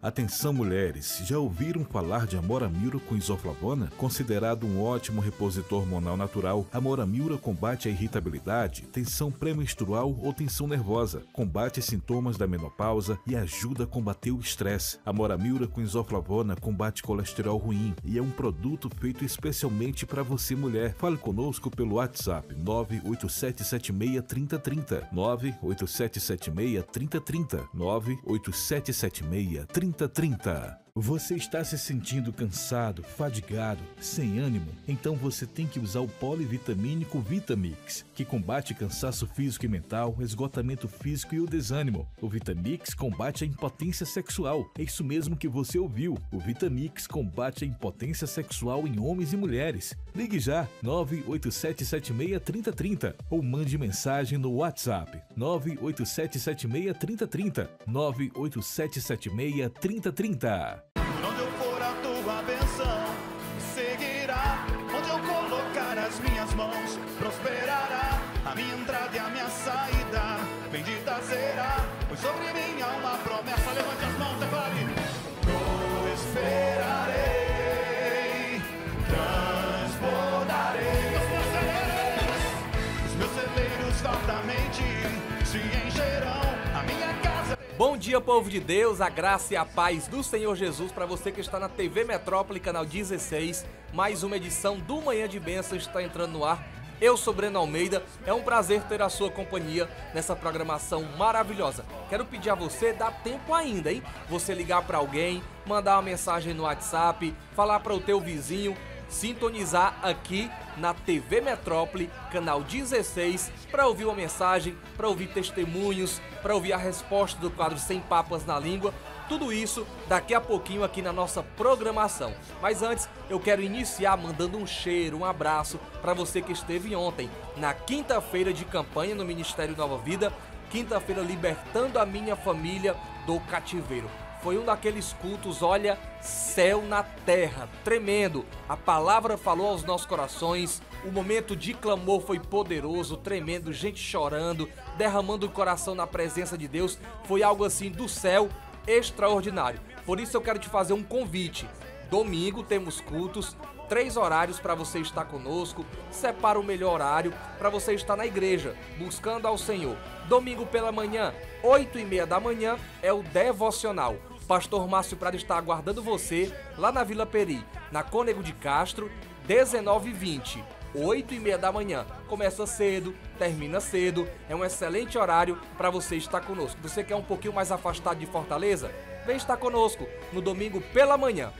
Atenção mulheres, já ouviram falar de Amora Miura com isoflavona? Considerado um ótimo repositor hormonal natural, Amora Miura combate a irritabilidade, tensão pré-menstrual ou tensão nervosa, combate sintomas da menopausa e ajuda a combater o estresse. Amora Miura com isoflavona combate colesterol ruim e é um produto feito especialmente para você mulher. Fale conosco pelo WhatsApp 987763030, 987763030, 987763030. Você está se sentindo cansado, fadigado, sem ânimo? Então você tem que usar o polivitamínico Vitamix, que combate cansaço físico e mental, esgotamento físico e o desânimo. O Vitamix combate a impotência sexual. É isso mesmo que você ouviu. O Vitamix combate a impotência sexual em homens e mulheres. Ligue já 987763030 ou mande mensagem no WhatsApp 987763030, 987763030. Onde eu for a tua bênção seguirá, onde eu colocar as minhas mãos prosperará, a minha entrada e a minha saída bendita será, pois sobre mim há uma promessa. Levante as mãos e fale: prosperarei, transbordarei, os meus celeiros fartamente se encherão, a minha casa. Bom dia, povo de Deus, a graça e a paz do Senhor Jesus para você que está na TV Metrópole, canal 16. Mais uma edição do Manhã de Bênção está entrando no ar. Eu sou Breno Almeida, é um prazer ter a sua companhia nessa programação maravilhosa. Quero pedir a você, dá tempo ainda, hein? Você ligar para alguém, mandar uma mensagem no WhatsApp, falar para o teu vizinho, sintonizar aqui na TV Metrópole, canal 16, para ouvir uma mensagem, para ouvir testemunhos, para ouvir a resposta do quadro Sem Papas na Língua. Tudo isso daqui a pouquinho aqui na nossa programação. Mas antes, eu quero iniciar mandando um cheiro, um abraço para você que esteve ontem, na quinta-feira de campanha no Ministério Nova Vida, quinta-feira libertando a minha família do cativeiro. Foi um daqueles cultos, olha, céu na terra, tremendo. A palavra falou aos nossos corações, o momento de clamor foi poderoso, tremendo, gente chorando, derramando o coração na presença de Deus. Foi algo assim do céu, extraordinário. Por isso eu quero te fazer um convite. Domingo temos cultos, 3 horários para você estar conosco. Separa o melhor horário para você estar na igreja, buscando ao Senhor. Domingo pela manhã, 8h30 da manhã, é o devocional. Pastor Márcio Prado está aguardando você lá na Vila Peri, na Cônego de Castro, 19h20, 8h30 da manhã. Começa cedo, termina cedo, é um excelente horário para você estar conosco. Você quer um pouquinho mais afastado de Fortaleza? Vem estar conosco no domingo pela manhã.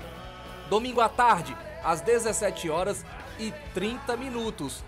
Domingo à tarde, às 17h30,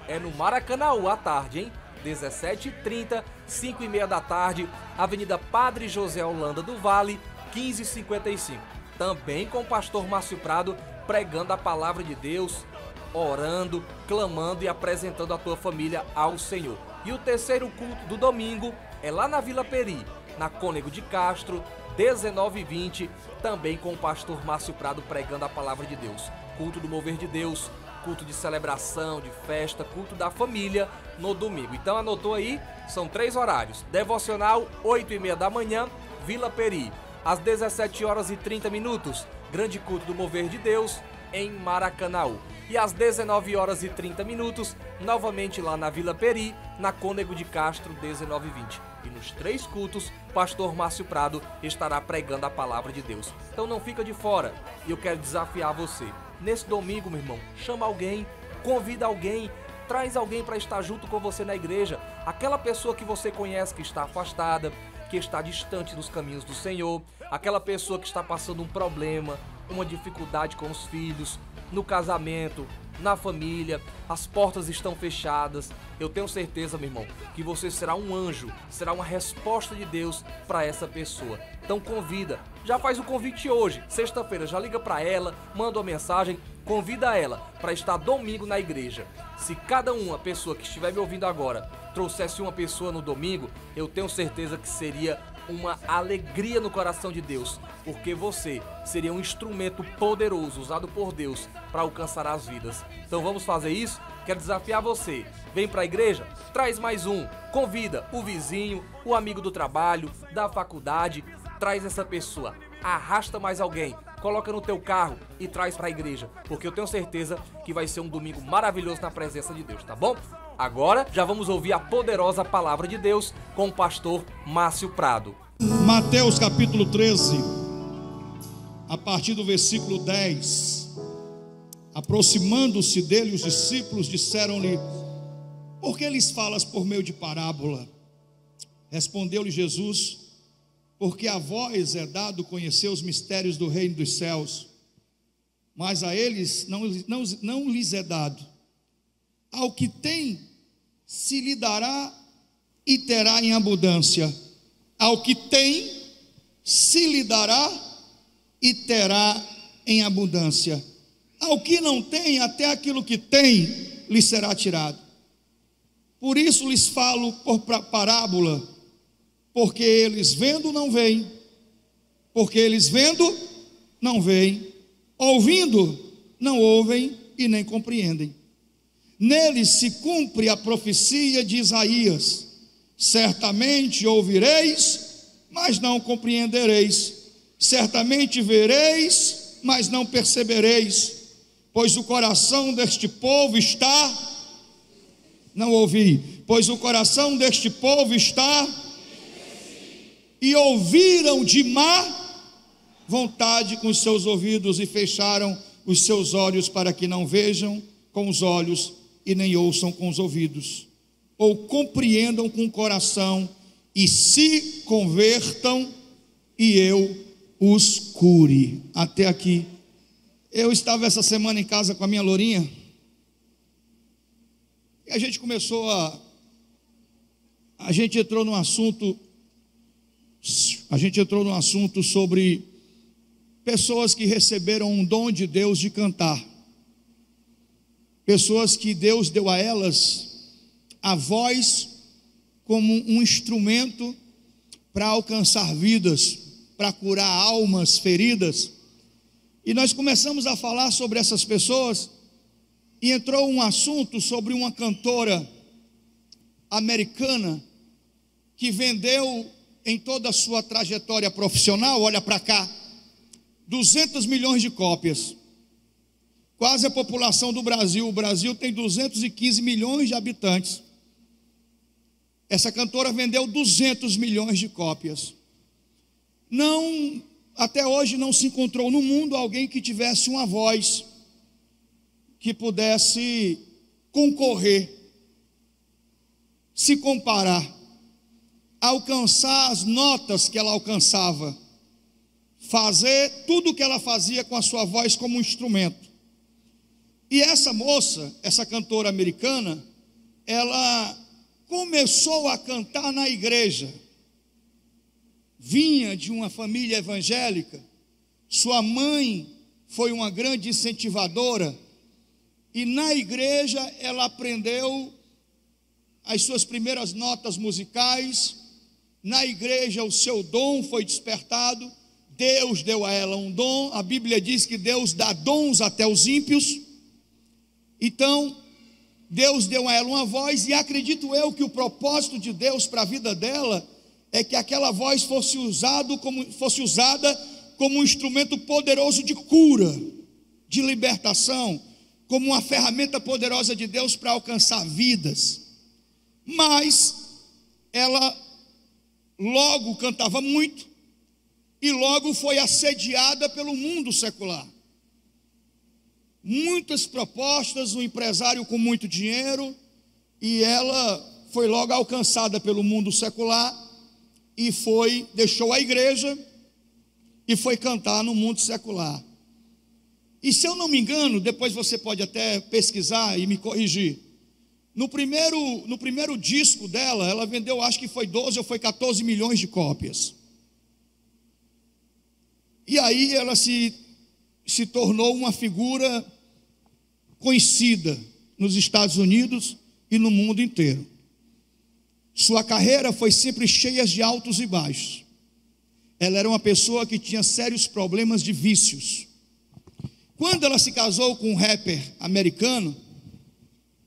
é no Maracanaú à tarde, hein? 17h30, 5h30 da tarde, Avenida Padre José Holanda do Vale, 15h55. Também com o pastor Márcio Prado pregando a palavra de Deus, orando, clamando e apresentando a tua família ao Senhor. E o terceiro culto do domingo é lá na Vila Peri, na Cônego de Castro, 19h20, também com o pastor Márcio Prado pregando a palavra de Deus. Culto do mover de Deus, culto de celebração, de festa, culto da família no domingo. Então anotou aí, são 3 horários. Devocional, 8h30 da manhã, Vila Peri. Às 17h30, grande culto do mover de Deus em Maracanaú. E às 19h30, novamente lá na Vila Peri, na Cônego de Castro, 19h20. E nos 3 cultos, pastor Márcio Prado estará pregando a palavra de Deus. Então não fica de fora. E eu quero desafiar você. Nesse domingo, meu irmão, chama alguém, convida alguém, traz alguém para estar junto com você na igreja. Aquela pessoa que você conhece que está afastada, que está distante dos caminhos do Senhor, aquela pessoa que está passando um problema, uma dificuldade com os filhos, no casamento, na família, as portas estão fechadas. Eu tenho certeza, meu irmão, que você será um anjo, será uma resposta de Deus para essa pessoa. Então convida, já faz o convite hoje, sexta-feira, já liga para ela, manda uma mensagem, convida ela para estar domingo na igreja. Se cada uma pessoa que estiver me ouvindo agora trouxesse uma pessoa no domingo, eu tenho certeza que seria uma alegria no coração de Deus, porque você seria um instrumento poderoso usado por Deus para alcançar as vidas. Então vamos fazer isso? Quero desafiar você. Vem para a igreja? Traz mais um. Convida o vizinho, o amigo do trabalho, da faculdade. Traz essa pessoa. arrasta mais alguém, coloca no teu carro e traz para a igreja, porque eu tenho certeza que vai ser um domingo maravilhoso na presença de Deus, tá bom? Agora já vamos ouvir a poderosa palavra de Deus com o pastor Márcio Prado. Mateus capítulo 13, a partir do versículo 10. Aproximando-se dele, os discípulos disseram-lhe: por que lhes falas por meio de parábola? Respondeu-lhe Jesus: porque a vós é dado conhecer os mistérios do reino dos céus, mas a eles não lhes é dado. Ao que tem, se lhe dará e terá em abundância. Ao que tem, se lhe dará e terá em abundância. Ao que não tem, até aquilo que tem lhe será tirado. Por isso lhes falo por parábola, porque eles vendo não veem, porque eles vendo não veem, ouvindo não ouvem e nem compreendem. Neles se cumpre a profecia de Isaías: certamente ouvireis, mas não compreendereis, certamente vereis, mas não percebereis, pois o coração deste povo está... Não ouvi, pois o coração deste povo está... E ouviram de má vontade com os seus ouvidos e fecharam os seus olhos para que não vejam com os olhos e nem ouçam com os ouvidos, ou compreendam com o coração e se convertam e eu os cure. Até aqui. Eu estava essa semana em casa com a minha lourinha e a gente começou a gente entrou num assunto sobre pessoas que receberam um dom de Deus de cantar, pessoas que Deus deu a elas a voz como um instrumento para alcançar vidas, para curar almas feridas. E nós começamos a falar sobre essas pessoas e entrou um assunto sobre uma cantora americana que vendeu em toda a sua trajetória profissional, olha para cá, 200 milhões de cópias, quase a população do Brasil. O Brasil tem 215 milhões de habitantes. Essa cantora vendeu 200 milhões de cópias. Até hoje não se encontrou no mundo alguém que tivesse uma voz que pudesse concorrer, se comparar, alcançar as notas que ela alcançava, fazer tudo o que ela fazia com a sua voz como um instrumento. E essa moça, essa cantora americana, ela começou a cantar na igreja. Vinha de uma família evangélica, sua mãe foi uma grande incentivadora, e na igreja ela aprendeu as suas primeiras notas musicais. Na igreja o seu dom foi despertado. Deus deu a ela um dom. A Bíblia diz que Deus dá dons até os ímpios. Então Deus deu a ela uma voz, e acredito eu que o propósito de Deus para a vida dela é que aquela voz fosse usada como um instrumento poderoso de cura, de libertação, como uma ferramenta poderosa de Deus para alcançar vidas. Mas ela logo cantava muito e logo foi assediada pelo mundo secular. Muitas propostas, um empresário com muito dinheiro, e ela foi logo alcançada pelo mundo secular e deixou a igreja e foi cantar no mundo secular. E se eu não me engano, depois você pode até pesquisar e me corrigir, no primeiro disco dela, ela vendeu, acho que foi 12 ou foi 14 milhões de cópias. E aí ela se tornou uma figura conhecida nos Estados Unidos e no mundo inteiro. Sua carreira foi sempre cheia de altos e baixos. Ela era uma pessoa que tinha sérios problemas de vícios. Quando ela se casou com um rapper americano,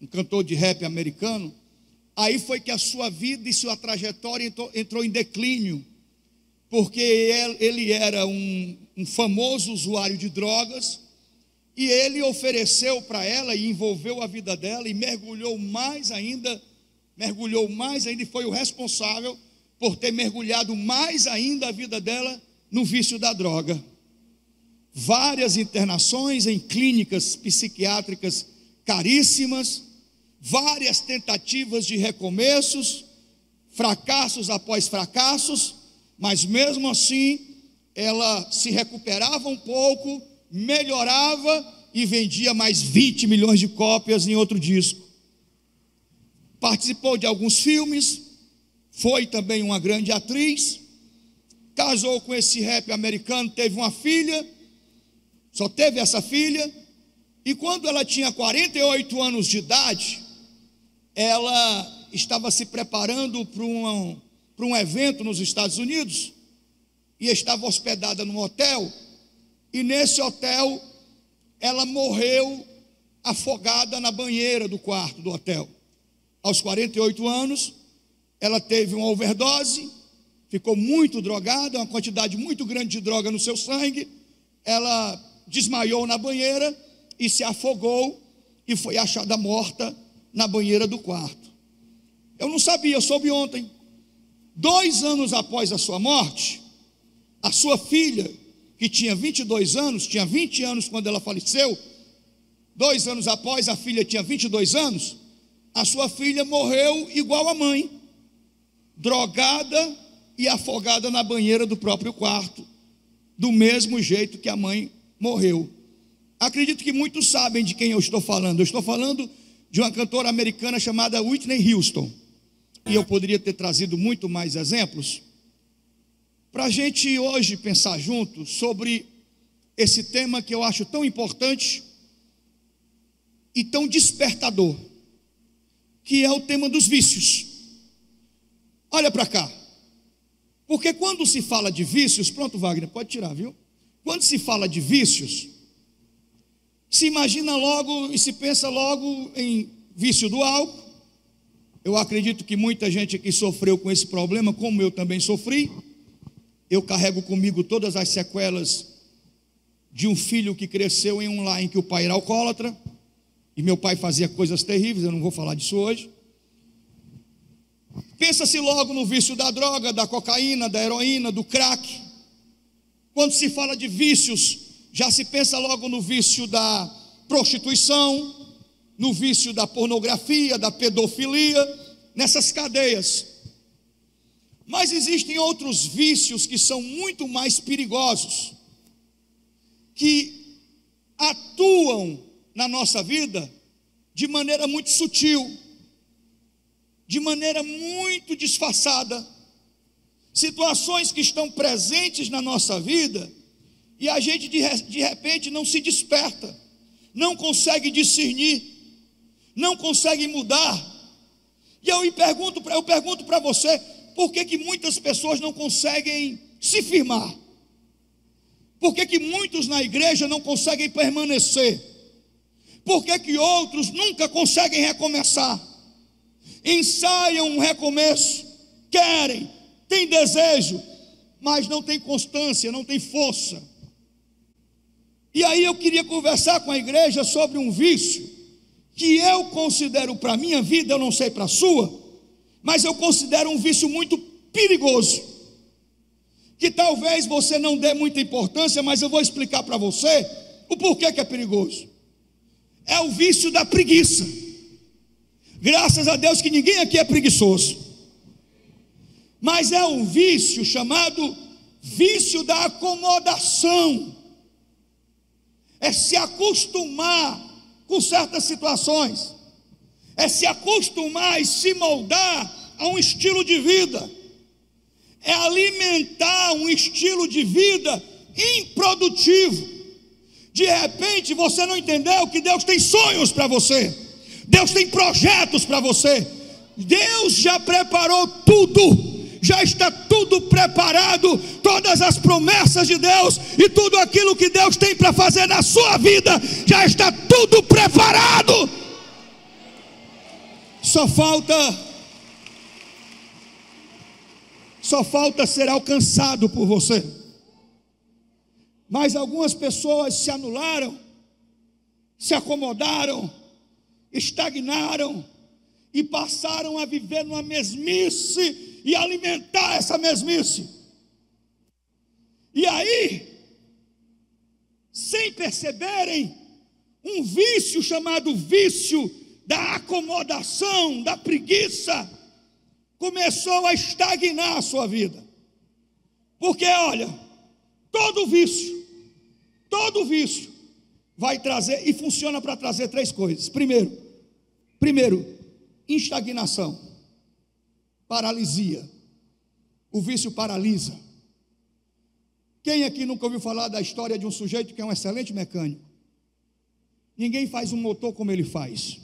um cantor de rap americano, aí foi que a sua vida e sua trajetória entrou em declínio. porque ele era um famoso usuário de drogas, e ele ofereceu para ela e envolveu a vida dela e mergulhou mais ainda e foi o responsável por ter mergulhado mais ainda a vida dela no vício da droga. Várias internações em clínicas psiquiátricas caríssimas, várias tentativas de recomeços, fracassos após fracassos, mas mesmo assim ela se recuperava um pouco, melhorava e vendia mais 20 milhões de cópias em outro disco. Participou de alguns filmes, foi também uma grande atriz, casou com esse rap americano, teve uma filha, só teve essa filha, e quando ela tinha 48 anos de idade, ela estava se preparando para um evento nos Estados Unidos, e estava hospedada num hotel, e nesse hotel ela morreu afogada na banheira do quarto do hotel. Aos 48 anos, ela teve uma overdose, ficou muito drogada, uma quantidade muito grande de droga no seu sangue, ela desmaiou na banheira e se afogou e foi achada morta na banheira do quarto. Eu não sabia, eu soube ontem. 2 anos após a sua morte, a sua filha, que tinha 22 anos, tinha 20 anos quando ela faleceu, 2 anos após a filha tinha 22 anos, a sua filha morreu igual a mãe, drogada e afogada na banheira do próprio quarto, do mesmo jeito que a mãe morreu. Acredito que muitos sabem de quem eu estou falando. Eu estou falando de uma cantora americana chamada Whitney Houston, e eu poderia ter trazido muito mais exemplos, para a gente hoje pensar junto sobre esse tema que eu acho tão importante e tão despertador, que é o tema dos vícios. Olha para cá, porque quando se fala de vícios, pronto, Wagner, pode tirar, viu? Quando se fala de vícios, se imagina logo e se pensa logo em vício do álcool. Eu acredito que muita gente aqui sofreu com esse problema, como eu também sofri. Eu carrego comigo todas as sequelas de um filho que cresceu em um lar em que o pai era alcoólatra, e meu pai fazia coisas terríveis, eu não vou falar disso hoje. Pensa-se logo no vício da droga, da cocaína, da heroína, do crack. Quando se fala de vícios, já se pensa logo no vício da prostituição, no vício da pornografia, da pedofilia, nessas cadeias. Mas existem outros vícios que são muito mais perigosos, que atuam na nossa vida de maneira muito sutil, de maneira muito disfarçada, situações que estão presentes na nossa vida e a gente de repente não se desperta, não consegue discernir, não consegue mudar. E eu pergunto para você, por que muitas pessoas não conseguem se firmar? Por que muitos na igreja não conseguem permanecer? Por que outros nunca conseguem recomeçar? Ensaiam um recomeço, querem, têm desejo, mas não tem constância, não tem força. E aí eu queria conversar com a igreja sobre um vício que eu considero para a minha vida, eu não sei para a sua, mas eu considero um vício muito perigoso, que talvez você não dê muita importância, mas eu vou explicar para você o porquê que é perigoso. É o vício da preguiça. Graças a Deus que ninguém aqui é preguiçoso, mas é um vício chamado vício da acomodação. É se acostumar com certas situações, é se acostumar e se moldar a um estilo de vida, é alimentar um estilo de vida improdutivo. De repente você não entendeu que Deus tem sonhos para você, Deus tem projetos para você, Deus já preparou tudo, já está tudo preparado, todas as promessas de Deus e tudo aquilo que Deus tem para fazer na sua vida, já está tudo preparado. Só só falta ser alcançado por você. Mas algumas pessoas se anularam, se acomodaram, estagnaram e passaram a viver numa mesmice e alimentar essa mesmice. E aí, sem perceberem, um vício chamado vício da acomodação, da preguiça, começou a estagnar a sua vida. Porque olha, todo vício vai trazer, e funciona para trazer três coisas. Primeiro, estagnação, paralisia. O vício paralisa. Quem aqui nunca ouviu falar da história de um sujeito que é um excelente mecânico? Ninguém faz um motor como ele faz.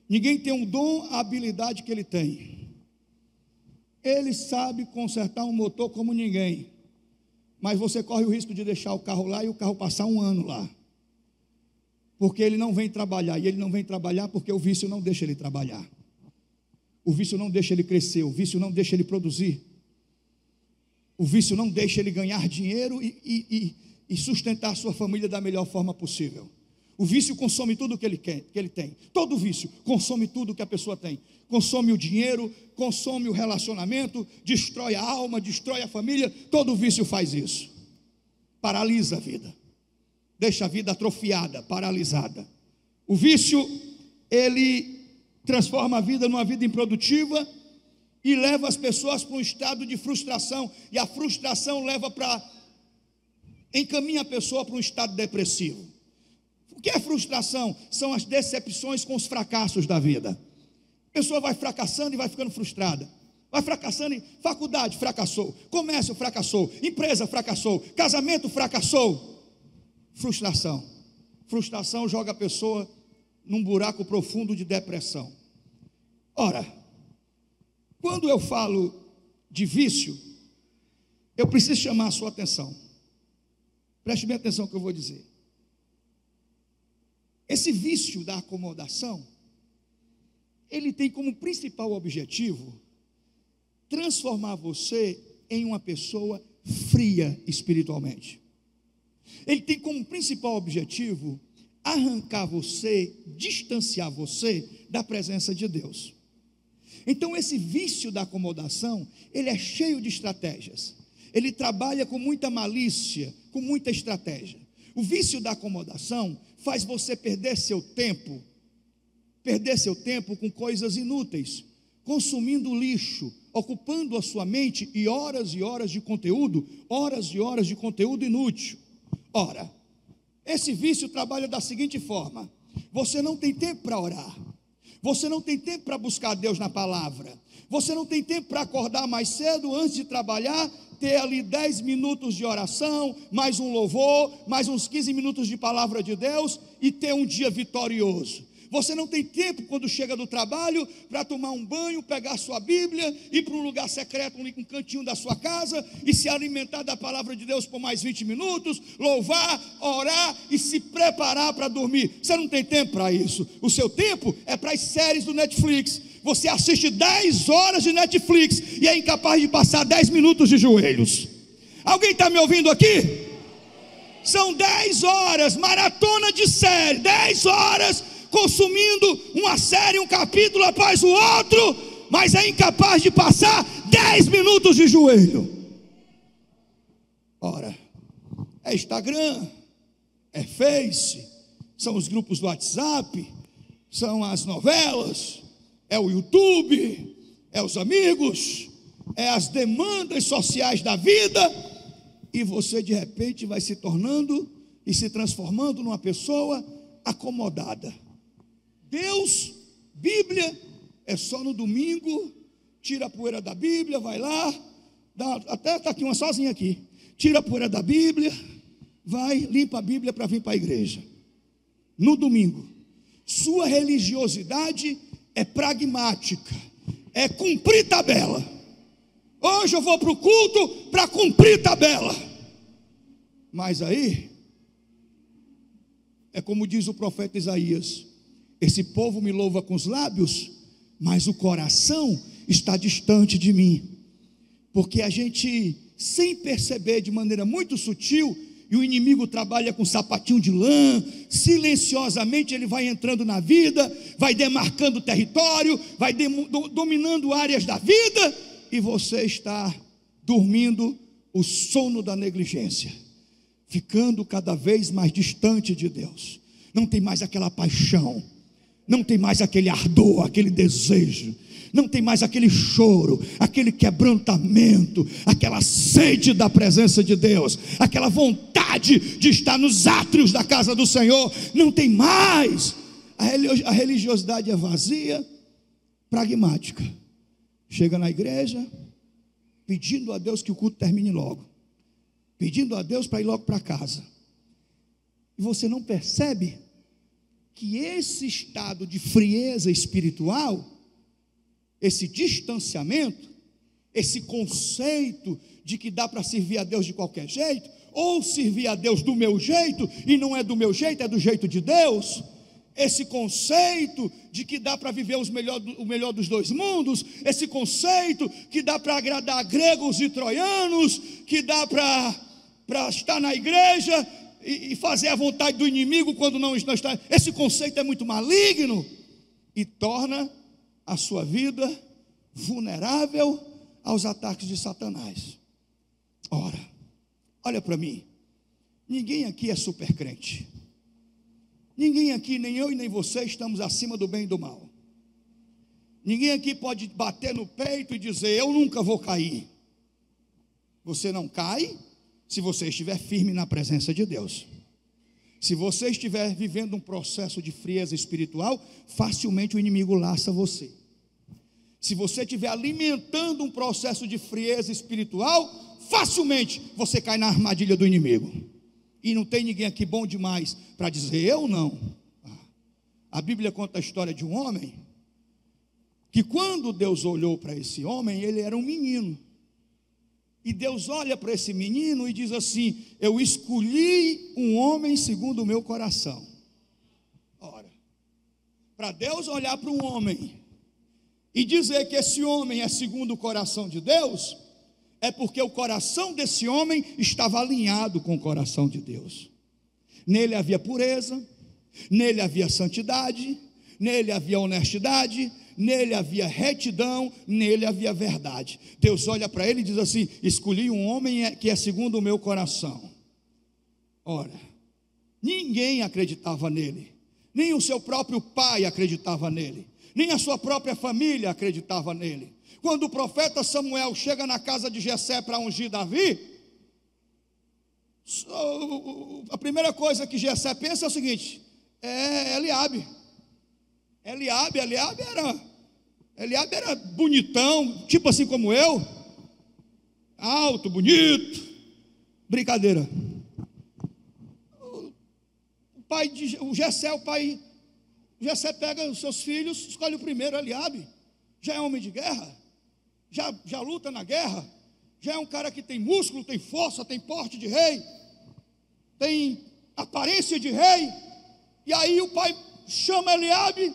Ninguém tem um dom, a habilidade que ele tem. Ele sabe consertar um motor como ninguém. Mas você corre o risco de deixar o carro lá e o carro passar um ano lá. Porque ele não vem trabalhar. E ele não vem trabalhar porque o vício não deixa ele trabalhar. O vício não deixa ele crescer. O vício não deixa ele produzir. O vício não deixa ele ganhar dinheiro e sustentar a sua família da melhor forma possível. O vício consome tudo que ele tem. Todo vício consome tudo que a pessoa tem. Consome o dinheiro, consome o relacionamento, destrói a alma, destrói a família. Todo vício faz isso. Paralisa a vida. Deixa a vida atrofiada, paralisada. O vício, ele transforma a vida numa vida improdutiva e leva as pessoas para um estado de frustração. E a frustração encaminha a pessoa para um estado depressivo. O que é frustração? São as decepções com os fracassos da vida. A pessoa vai fracassando e vai ficando frustrada. Vai fracassando em faculdade, fracassou. Comércio, fracassou. Empresa, fracassou. Casamento, fracassou. Frustração. Frustração joga a pessoa num buraco profundo de depressão. Ora, quando eu falo de vício, eu preciso chamar a sua atenção. Preste bem atenção no que eu vou dizer. Esse vício da acomodação, ele tem como principal objetivo transformar você em uma pessoa fria espiritualmente. Ele tem como principal objetivo arrancar você, distanciar você da presença de Deus. Então esse vício da acomodação, ele é cheio de estratégias. Ele trabalha com muita malícia, com muita estratégia. O vício da acomodação faz você perder seu tempo com coisas inúteis, consumindo lixo, ocupando a sua mente e horas de conteúdo inútil. Ora, esse vício trabalha da seguinte forma: você não tem tempo para orar, você não tem tempo para buscar Deus na palavra, você não tem tempo para acordar mais cedo antes de trabalhar, ter ali 10 minutos de oração, mais um louvor, mais uns 15 minutos de palavra de Deus e ter um dia vitorioso. Você não tem tempo quando chega do trabalho para tomar um banho, pegar sua Bíblia, ir para um lugar secreto, um cantinho da sua casa e se alimentar da palavra de Deus por mais 20 minutos, louvar, orar e se preparar para dormir. Você não tem tempo para isso. O seu tempo é para as séries do Netflix. Você assiste 10 horas de Netflix e é incapaz de passar 10 minutos de joelhos. Alguém está me ouvindo aqui? São 10 horas, maratona de série, 10 horas consumindo uma série, um capítulo após o outro, mas é incapaz de passar 10 minutos de joelho. Ora, é Instagram, é Face, são os grupos do WhatsApp, são as novelas, é o YouTube, é os amigos, é as demandas sociais da vida, e você de repente vai se tornando e se transformando numa pessoa acomodada. Deus, Bíblia, é só no domingo, tira a poeira da Bíblia, vai lá, até está aqui uma sozinha aqui, tira a poeira da Bíblia, vai, limpa a Bíblia para vir para a igreja, no domingo. Sua religiosidade é pragmática, é cumprir tabela. Hoje eu vou para o culto para cumprir tabela. Mas aí, é como diz o profeta Isaías: esse povo me louva com os lábios, mas o coração está distante de mim. Porque a gente, sem perceber, de maneira muito sutil, e o inimigo trabalha com sapatinho de lã, silenciosamente ele vai entrando na vida, vai demarcando território, vai dominando áreas da vida, e você está dormindo o sono da negligência, ficando cada vez mais distante de Deus. Não tem mais aquela paixão, não tem mais aquele ardor, aquele desejo, não tem mais aquele choro, aquele quebrantamento, aquela sede da presença de Deus, aquela vontade de estar nos átrios da casa do Senhor. Não tem mais. A religiosidade é vazia, pragmática. Chega na igreja pedindo a Deus que o culto termine logo, pedindo a Deus para ir logo para casa. E você não percebe que esse estado de frieza espiritual, esse distanciamento, esse conceito de que dá para servir a Deus de qualquer jeito, ou servir a Deus do meu jeito, e não é do meu jeito, é do jeito de Deus, esse conceito de que dá para viver o melhor dos dois mundos, esse conceito que dá para agradar gregos e troianos, que dá para estar na igreja e fazer a vontade do inimigo quando não está. Esse conceito é muito maligno e torna a sua vida vulnerável aos ataques de Satanás. Ora, olha para mim, ninguém aqui é super crente, ninguém aqui, nem eu e nem você, estamos acima do bem e do mal. Ninguém aqui pode bater no peito e dizer, eu nunca vou cair. Você não cai se você estiver firme na presença de Deus. Se você estiver vivendo um processo de frieza espiritual, facilmente o inimigo laça você. Se você estiver alimentando um processo de frieza espiritual, facilmente você cai na armadilha do inimigo. E não tem ninguém aqui bom demais para dizer, eu não. A Bíblia conta a história de um homem, que quando Deus olhou para esse homem, ele era um menino. E Deus olha para esse menino e diz assim, eu escolhi um homem segundo o meu coração. Ora, para Deus olhar para um homem e dizer que esse homem é segundo o coração de Deus, é porque o coração desse homem estava alinhado com o coração de Deus. Nele havia pureza, nele havia santidade, nele havia honestidade, nele havia retidão, nele havia verdade. Deus olha para ele e diz assim, escolhi um homem que é segundo o meu coração. Ora, ninguém acreditava nele, nem o seu próprio pai acreditava nele, nem a sua própria família acreditava nele. Quando o profeta Samuel chega na casa de Jessé para ungir Davi, a primeira coisa que Jessé pensa é o seguinte, Eliabe era bonitão, tipo assim como eu, alto, bonito, brincadeira. O Jessé pega os seus filhos, escolhe o primeiro, Eliabe, já é homem de guerra, já luta na guerra, já é um cara que tem músculo, tem força, tem porte de rei, tem aparência de rei. E aí o pai chama Eliabe,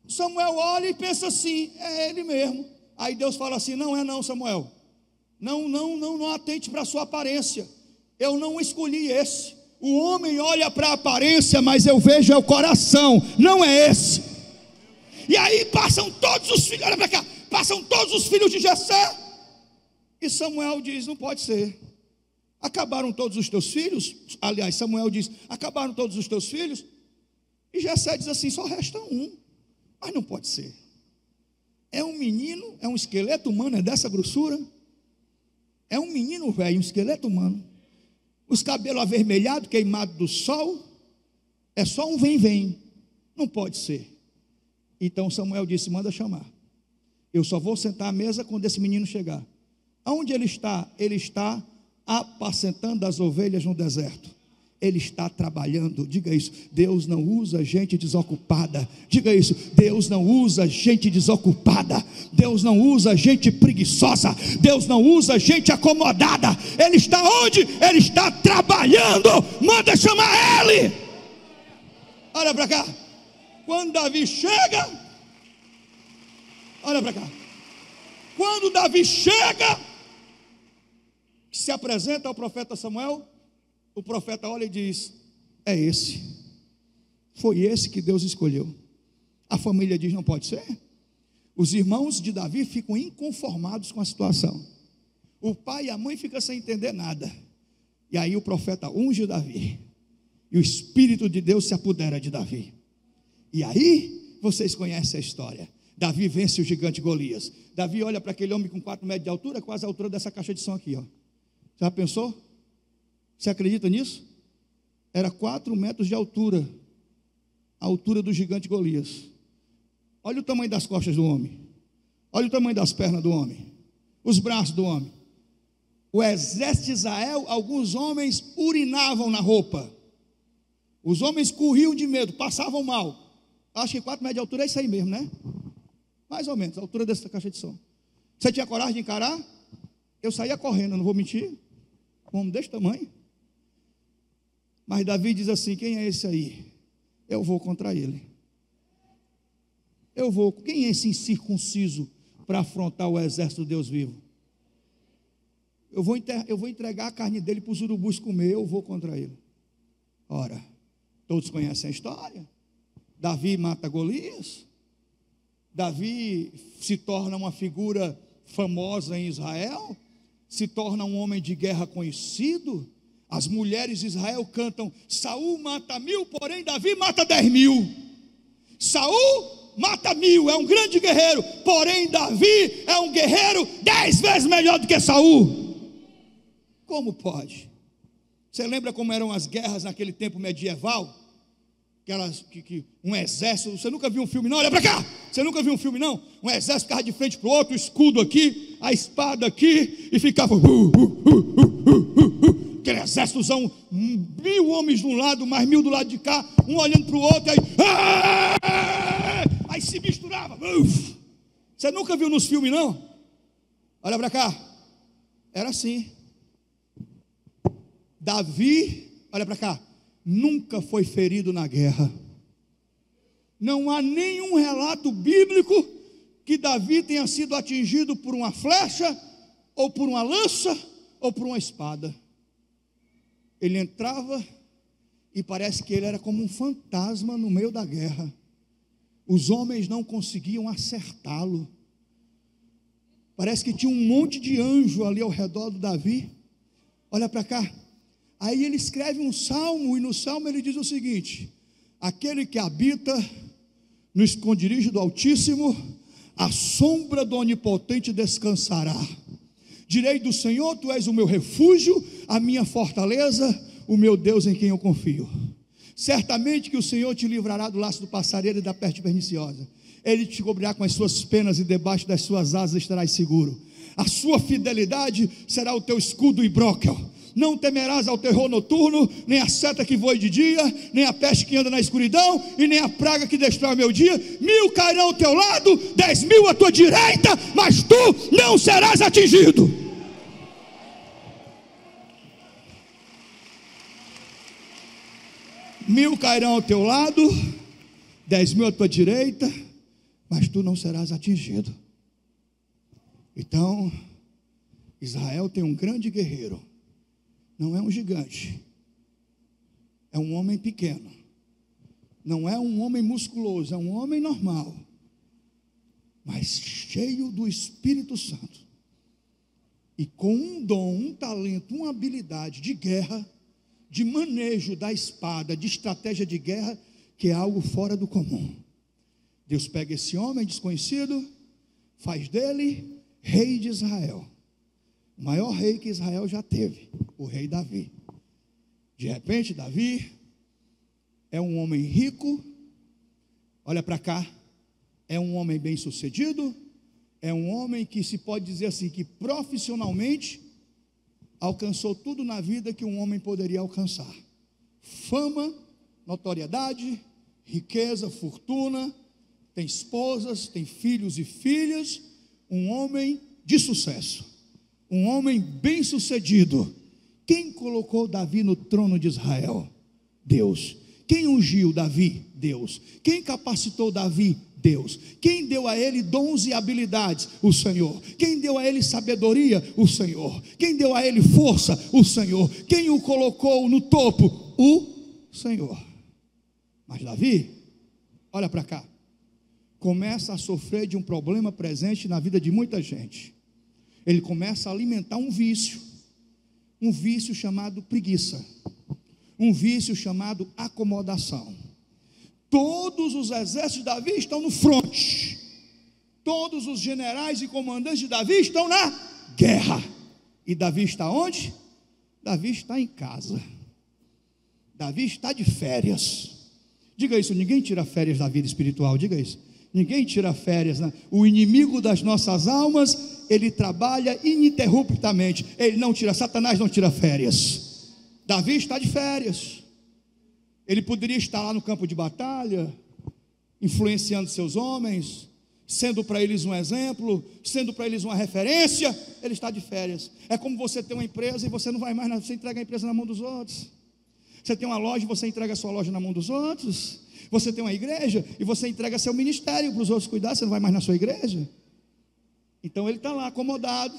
Samuel olha e pensa assim, é ele mesmo. Aí Deus fala assim, não é não, Samuel, não atente para a sua aparência, eu não escolhi esse. O homem olha para a aparência, mas eu vejo é o coração, não é esse. E aí passam todos os filhos, olha para cá, passam todos os filhos de Jessé, e Samuel diz, não pode ser. Acabaram todos os teus filhos? Aliás, Samuel diz, acabaram todos os teus filhos? E Jessé diz assim, só resta um. Mas não pode ser. É um menino, é um esqueleto humano, é dessa grossura. É um menino velho, um esqueleto humano. Os cabelos avermelhados, queimados do sol. É só um vem. Não pode ser. Então Samuel disse, manda chamar. Eu só vou sentar à mesa quando esse menino chegar. Aonde ele está? Ele está apacentando as ovelhas no deserto. Ele está trabalhando, diga isso, Deus não usa gente desocupada, diga isso, Deus não usa gente desocupada, Deus não usa gente preguiçosa, Deus não usa gente acomodada, Ele está onde? Ele está trabalhando, manda chamar Ele. Olha para cá, quando Davi chega, olha para cá, quando Davi chega, que se apresenta ao profeta Samuel, o profeta olha e diz: é esse, foi esse que Deus escolheu. A família diz: não pode ser. Os irmãos de Davi ficam inconformados com a situação. O pai e a mãe ficam sem entender nada. E aí o profeta unge Davi, e o Espírito de Deus se apodera de Davi. E aí vocês conhecem a história. Davi vence o gigante Golias. Davi olha para aquele homem com 4 metros de altura, quase a altura dessa caixa de som aqui, ó. Já pensou? Você acredita nisso? Era 4 metros de altura, a altura do gigante Golias. Olha o tamanho das costas do homem, olha o tamanho das pernas do homem, os braços do homem. O exército de Israel, alguns homens urinavam na roupa. Os homens corriam de medo, passavam mal. Acho que 4 metros de altura é isso aí mesmo, né? Mais ou menos, a altura dessa caixa de som. Você tinha coragem de encarar? Eu saía correndo, não vou mentir. Um homem desse tamanho. Mas Davi diz assim: quem é esse aí? Eu vou contra ele. Eu vou. Quem é esse incircunciso para afrontar o exército do Deus vivo? Eu vou entregar a carne dele para os urubus comer. Eu vou contra ele. Ora, todos conhecem a história. Davi mata Golias. Davi se torna uma figura famosa em Israel, se torna um homem de guerra conhecido. As mulheres de Israel cantam: Saul mata 1000, porém Davi mata 10.000. Saul mata 1000, é um grande guerreiro, porém Davi é um guerreiro 10 vezes melhor do que Saul. Como pode? Você lembra como eram as guerras naquele tempo medieval? Que um exército, você nunca viu um filme não? Olha para cá, você nunca viu um filme não? Um exército ficava de frente para o outro, o escudo aqui, a espada aqui, e ficava aquele exércitozão, 1000 homens de um lado, mais 1000 do lado de cá, um olhando para o outro, aí se misturava. Você nunca viu nos filmes não? Olha para cá, era assim. Davi, olha para cá, nunca foi ferido na guerra. Não há nenhum relato bíblico que Davi tenha sido atingido por uma flecha, ou por uma lança, ou por uma espada. Ele entrava e parece que ele era como um fantasma no meio da guerra. Os homens não conseguiam acertá-lo. Parece que tinha um monte de anjo ali ao redor do Davi. Olha para cá. Aí ele escreve um salmo, e no salmo ele diz o seguinte: aquele que habita no esconderijo do Altíssimo, a sombra do Onipotente descansará. Direi do Senhor: tu és o meu refúgio, a minha fortaleza, o meu Deus em quem eu confio. Certamente que o Senhor te livrará do laço do passareiro e da peste perniciosa. Ele te cobrirá com as suas penas, e debaixo das suas asas estarás seguro. A sua fidelidade será o teu escudo e broquel. Não temerás ao terror noturno, nem a seta que voe de dia, nem a peste que anda na escuridão, e nem a praga que destrói o meu dia. 1000 cairão ao teu lado, 10.000 à tua direita, mas tu não serás atingido. Mil cairão ao teu lado, 10.000 à tua direita, mas tu não serás atingido. Então, Israel tem um grande guerreiro. Não é um gigante, é um homem pequeno. Não é um homem musculoso, é um homem normal, mas cheio do Espírito Santo, e com um dom, um talento, uma habilidade de guerra, de manejo da espada, de estratégia de guerra, que é algo fora do comum. Deus pega esse homem desconhecido, faz dele rei de Israel, o maior rei que Israel já teve, o rei Davi. De repente, Davi é um homem rico, olha para cá, é um homem bem sucedido, é um homem que se pode dizer assim, que profissionalmente alcançou tudo na vida que um homem poderia alcançar: fama, notoriedade, riqueza, fortuna, tem esposas, tem filhos e filhas, um homem de sucesso, um homem bem sucedido. Quem colocou Davi no trono de Israel? Deus. Quem ungiu Davi? Deus. Quem capacitou Davi? Deus. Quem deu a ele dons e habilidades? O Senhor. Quem deu a ele sabedoria? O Senhor. Quem deu a ele força? O Senhor. Quem o colocou no topo? O Senhor. Mas Davi, olha para cá, começa a sofrer de um problema presente na vida de muita gente. Ele começa a alimentar um vício chamado preguiça, um vício chamado acomodação. Todos os exércitos de Davi estão no fronte, todos os generais e comandantes de Davi estão na guerra, e Davi está onde? Davi está em casa, Davi está de férias. Diga isso, ninguém tira férias da vida espiritual, diga isso. Ninguém tira férias, né? O inimigo das nossas almas, ele trabalha ininterruptamente. Ele não tira, Satanás não tira férias. Davi está de férias. Ele poderia estar lá no campo de batalha, influenciando seus homens, sendo para eles um exemplo, sendo para eles uma referência. Ele está de férias. É como você ter uma empresa e você não vai mais, você entrega a empresa na mão dos outros. Você tem uma loja e você entrega a sua loja na mão dos outros. Você tem uma igreja e você entrega seu ministério para os outros cuidar, você não vai mais na sua igreja. Então ele está lá acomodado,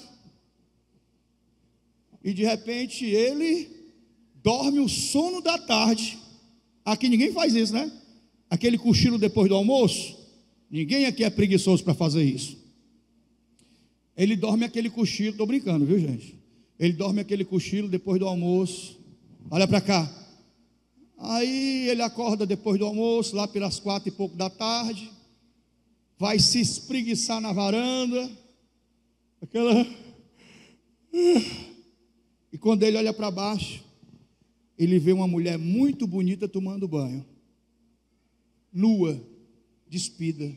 e de repente ele dorme o sono da tarde. Aqui ninguém faz isso, né? Aquele cochilo depois do almoço, ninguém aqui é preguiçoso para fazer isso. Ele dorme aquele cochilo, estou brincando, viu gente? Ele dorme aquele cochilo depois do almoço. Olha para cá. Aí ele acorda depois do almoço, lá pelas 4 e pouco da tarde, vai se espreguiçar na varanda, e quando ele olha para baixo, ele vê uma mulher muito bonita tomando banho, nua, despida.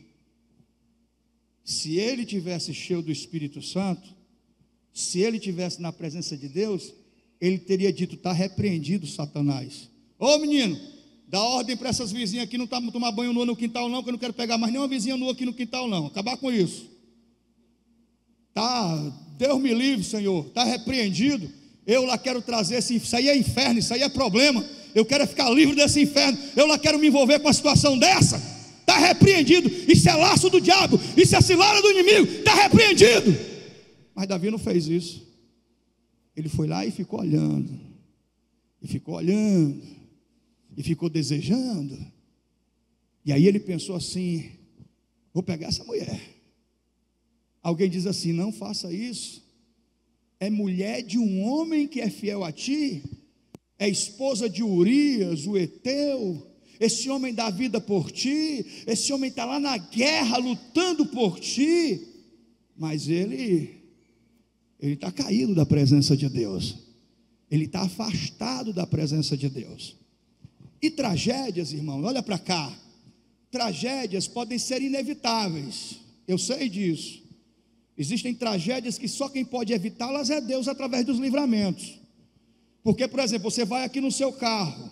Se ele tivesse cheio do Espírito Santo, se ele tivesse na presença de Deus, ele teria dito: está repreendido, Satanás. Ô menino, dá ordem para essas vizinhas aqui não tomar banho nua no quintal não, que eu não quero pegar mais nenhuma vizinha nua aqui no quintal não, acabar com isso. Tá, Deus me livre, Senhor, está repreendido. Eu lá quero trazer isso aí é inferno, isso aí é problema. Eu quero ficar livre desse inferno. Eu lá quero me envolver com uma situação dessa. Está repreendido. Isso é laço do diabo, isso é cilada do inimigo. Está repreendido. Mas Davi não fez isso. Ele foi lá e ficou olhando, e ficou olhando, e ficou desejando. E aí ele pensou assim: vou pegar essa mulher. Alguém diz assim: não faça isso. É mulher de um homem que é fiel a ti, é esposa de Urias, o Eteu. Esse homem dá vida por ti, esse homem está lá na guerra lutando por ti, mas ele está caído da presença de Deus, ele está afastado da presença de Deus. E tragédias, irmão, olha para cá, tragédias podem ser inevitáveis, eu sei disso. Existem tragédias que só quem pode evitá-las é Deus, através dos livramentos. Porque, por exemplo, você vai aqui no seu carro,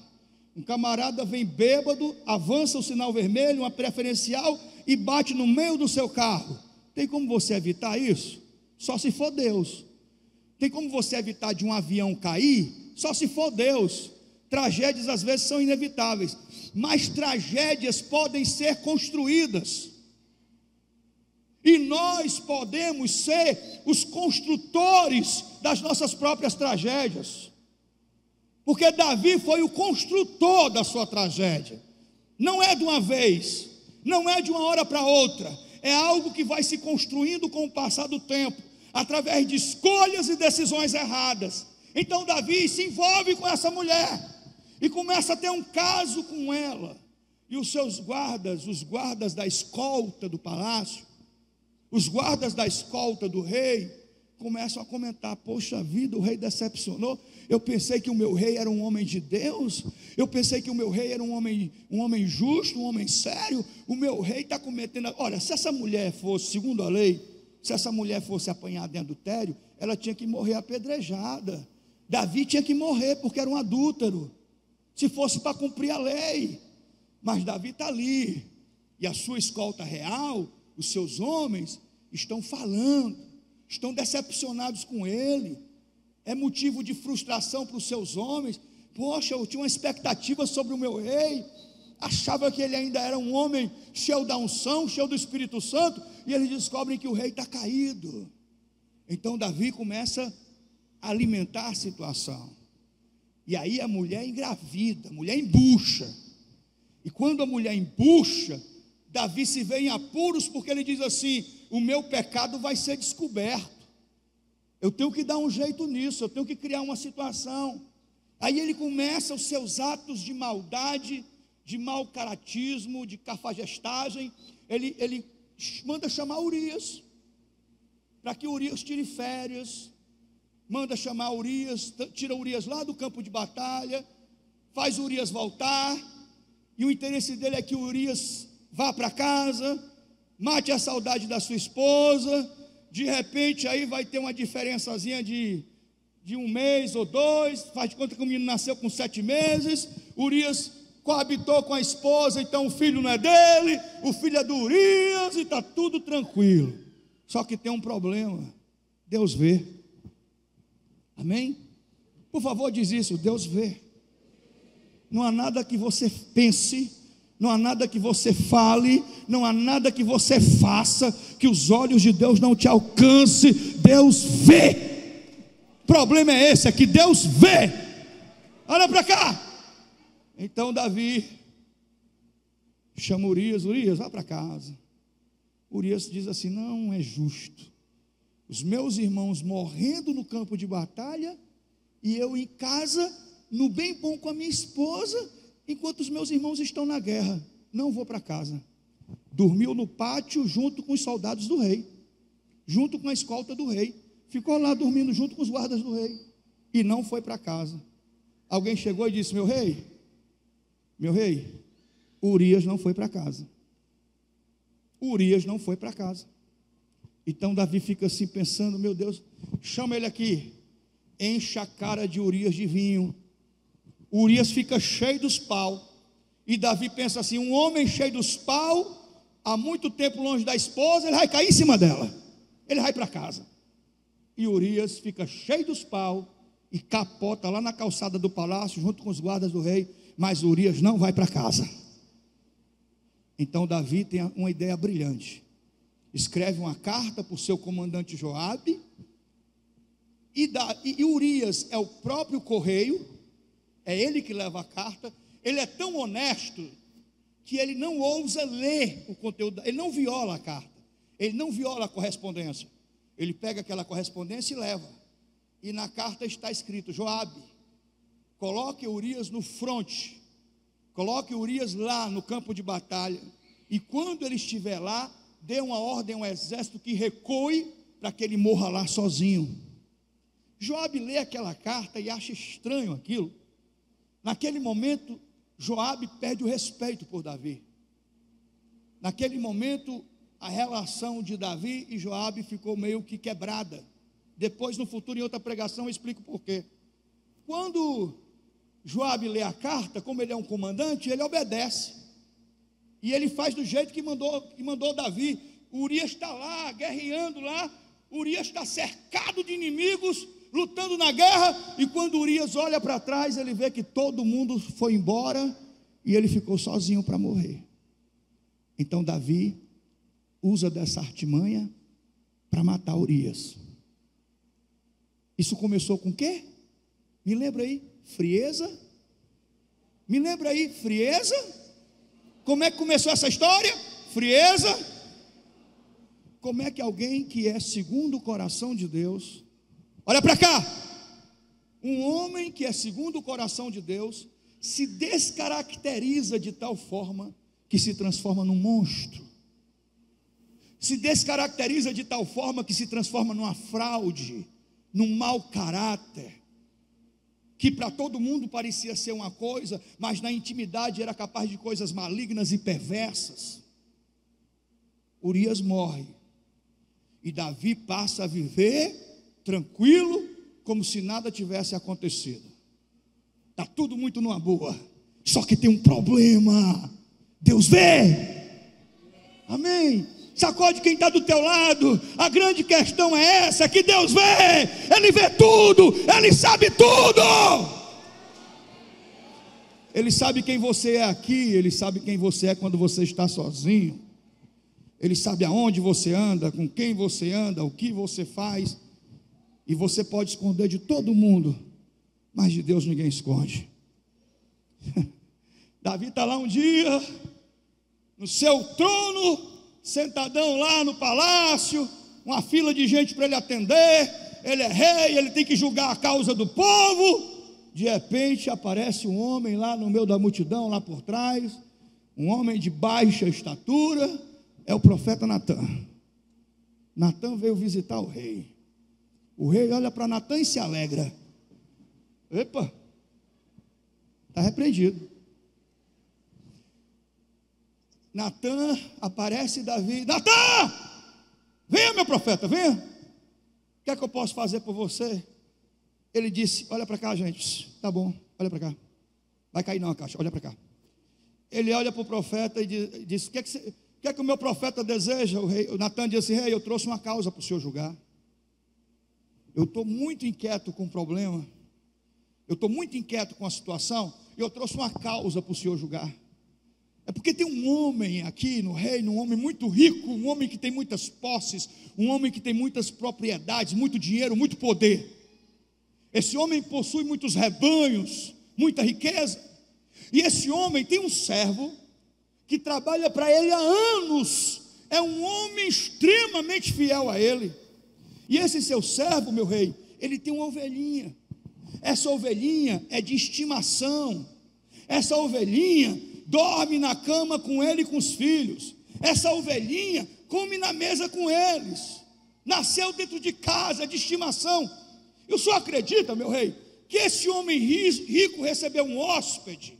um camarada vem bêbado, avança o sinal vermelho, uma preferencial, e bate no meio do seu carro. Tem como você evitar isso? Só se for Deus. Tem como você evitar de um avião cair? Só se for Deus. Tragédias às vezes são inevitáveis, mas tragédias podem ser construídas. E nós podemos ser os construtores das nossas próprias tragédias. Porque Davi foi o construtor da sua tragédia. Não é de uma vez, não é de uma hora para outra. É algo que vai se construindo com o passar do tempo, através de escolhas e decisões erradas. Então Davi se envolve com essa mulher e começa a ter um caso com ela. E os seus guardas, os guardas da escolta do palácio, os guardas da escolta do rei, começam a comentar: poxa vida, o rei decepcionou. Eu pensei que o meu rei era um homem de Deus, eu pensei que o meu rei era um homem justo, um homem sério. O meu rei está cometendo... Olha, se essa mulher fosse, segundo a lei, se essa mulher fosse apanhada em adultério, ela tinha que morrer apedrejada. Davi tinha que morrer porque era um adúltero, se fosse para cumprir a lei. Mas Davi está ali, e a sua escolta real, os seus homens, estão falando, estão decepcionados com ele. É motivo de frustração para os seus homens. Poxa, eu tinha uma expectativa sobre o meu rei, achava que ele ainda era um homem cheio da unção, cheio do Espírito Santo, e eles descobrem que o rei está caído. Então Davi começa a alimentar a situação, e aí a mulher engravida, a mulher embucha, e quando a mulher embucha, Davi se vê em apuros, porque ele diz assim: o meu pecado vai ser descoberto, eu tenho que dar um jeito nisso, eu tenho que criar uma situação. Aí ele começa os seus atos de maldade, de mau caratismo, de cafajestagem. Ele manda chamar Urias, para que Urias tire férias, manda chamar Urias, tira Urias lá do campo de batalha, faz Urias voltar, e o interesse dele é que Urias vá para casa, mate a saudade da sua esposa. De repente aí vai ter uma diferençazinha de 1 mês ou 2, faz de conta que o menino nasceu com 7 meses, Urias coabitou com a esposa, então o filho não é dele, o filho é do Urias, e está tudo tranquilo. Só que tem um problema: Deus vê. Amém? Por favor, diz isso: Deus vê. Não há nada que você pense, não há nada que você fale, não há nada que você faça que os olhos de Deus não te alcance. Deus vê. O problema é esse, é que Deus vê. Olha para cá. Então Davi chama Urias: Urias, vá para casa. Urias diz assim: não é justo, os meus irmãos morrendo no campo de batalha, e eu em casa, no bem bom com a minha esposa, enquanto os meus irmãos estão na guerra. Não vou para casa. Dormiu no pátio junto com os soldados do rei, junto com a escolta do rei, ficou lá dormindo junto com os guardas do rei, e não foi para casa. Alguém chegou e disse: meu rei, Urias não foi para casa. Urias não foi para casa. Então Davi fica assim pensando: meu Deus, chama ele aqui, enche a cara de Urias de vinho. Urias fica cheio dos pau, e Davi pensa assim: um homem cheio dos pau, há muito tempo longe da esposa, ele vai cair em cima dela, ele vai para casa. E Urias fica cheio dos pau e capota lá na calçada do palácio, junto com os guardas do rei, mas Urias não vai para casa. Então Davi tem uma ideia brilhante, escreve uma carta para o seu comandante Joabe, e Urias é o próprio correio, é ele que leva a carta. Ele é tão honesto que ele não ousa ler o conteúdo, ele não viola a carta, ele não viola a correspondência, ele pega aquela correspondência e leva. E na carta está escrito: Joabe, coloque Urias no fronte, coloque Urias lá no campo de batalha, e quando ele estiver lá, dê uma ordem ao exército que recue, para que ele morra lá sozinho. Joabe lê aquela carta e acha estranho aquilo. Naquele momento, Joabe perde o respeito por Davi. Naquele momento, a relação de Davi e Joabe ficou meio que quebrada. Depois, no futuro, em outra pregação, eu explico por quê. Quando Joabe lê a carta, como ele é um comandante, ele obedece, e ele faz do jeito que mandou Davi. Urias está lá, guerreando lá, Urias está cercado de inimigos, lutando na guerra, e quando Urias olha para trás, ele vê que todo mundo foi embora, e ele ficou sozinho para morrer. Então Davi usa dessa artimanha para matar Urias. Isso começou com o quê? Me lembra aí? Frieza? Me lembra aí? Frieza? Como é que começou essa história? Frieza? Como é que alguém que é segundo o coração de Deus, olha para cá, um homem que é segundo o coração de Deus, se descaracteriza de tal forma que se transforma num monstro, se descaracteriza de tal forma que se transforma numa fraude, num mau caráter, que para todo mundo parecia ser uma coisa, mas na intimidade era capaz de coisas malignas e perversas. Urias morre, e Davi passa a viver tranquilo, como se nada tivesse acontecido. Está tudo muito numa boa, só que tem um problema. Deus vê. Amém? Sacode quem está do teu lado. A grande questão é essa, que Deus vê. Ele vê tudo, Ele sabe tudo. Ele sabe quem você é aqui, Ele sabe quem você é quando você está sozinho. Ele sabe aonde você anda, com quem você anda, o que você faz. E você pode esconder de todo mundo, mas de Deus ninguém esconde. Davi está lá um dia, no seu trono, sentadão lá no palácio, uma fila de gente para ele atender. Ele é rei, ele tem que julgar a causa do povo. De repente aparece um homem lá no meio da multidão, lá por trás, um homem de baixa estatura, é o profeta Natã. Natã veio visitar o rei. O rei olha para Natã e se alegra. Epa, está repreendido. Natã aparece Davi. Natã, venha meu profeta, venha. O que é que eu posso fazer por você? Ele disse, olha para cá gente, tá bom, olha para cá, vai cair não a caixa, olha para cá. Ele olha para o profeta e diz, o que é que o meu profeta deseja? O Natã disse, rei, eu trouxe uma causa para o senhor julgar. Eu estou muito inquieto com o problema, eu estou muito inquieto com a situação, e eu trouxe uma causa para o senhor julgar. É porque tem um homem aqui no reino, um homem muito rico, um homem que tem muitas posses, um homem que tem muitas propriedades, muito dinheiro, muito poder. Esse homem possui muitos rebanhos, muita riqueza. E esse homem tem um servo que trabalha para ele há anos. É um homem extremamente fiel a ele. E esse seu servo, meu rei, ele tem uma ovelhinha. Essa ovelhinha é de estimação. Essa ovelhinha dorme na cama com ele e com os filhos. Essa ovelhinha come na mesa com eles. Nasceu dentro de casa, de estimação. E o senhor acredita, meu rei, que esse homem rico recebeu um hóspede,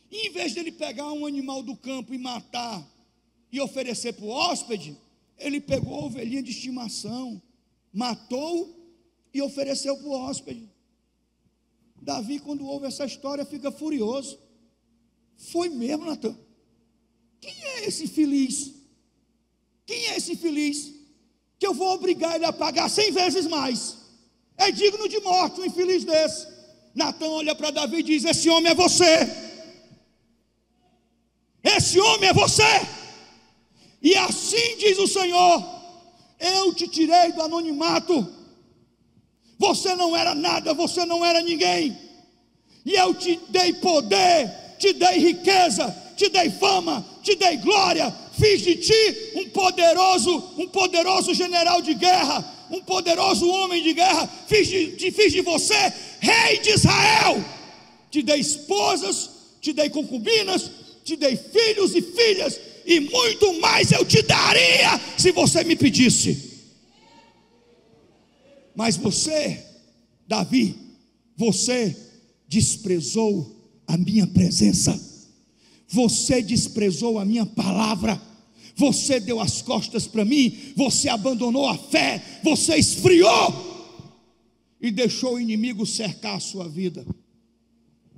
e em vez dele pegar um animal do campo e matar e oferecer para o hóspede, ele pegou a ovelhinha de estimação, matou e ofereceu para o hóspede. Davi, quando ouve essa história, fica furioso. Foi mesmo, Natã? Quem é esse infeliz? Quem é esse infeliz que eu vou obrigar ele a pagar 100 vezes mais? É digno de morte um infeliz desse. Natã olha para Davi e diz, esse homem é você. Esse homem é você. E assim diz o Senhor, eu te tirei do anonimato. Você não era nada, você não era ninguém. E eu te dei poder, te dei riqueza, te dei fama, te dei glória. Fiz de ti um poderoso general de guerra, um poderoso homem de guerra. Fiz de você rei de Israel. Te dei esposas, te dei concubinas, te dei filhos e filhas, e muito mais eu te daria se você me pedisse. Mas você, Davi, você desprezou a minha presença, você desprezou a minha palavra, você deu as costas para mim, você abandonou a fé, você esfriou e deixou o inimigo cercar a sua vida.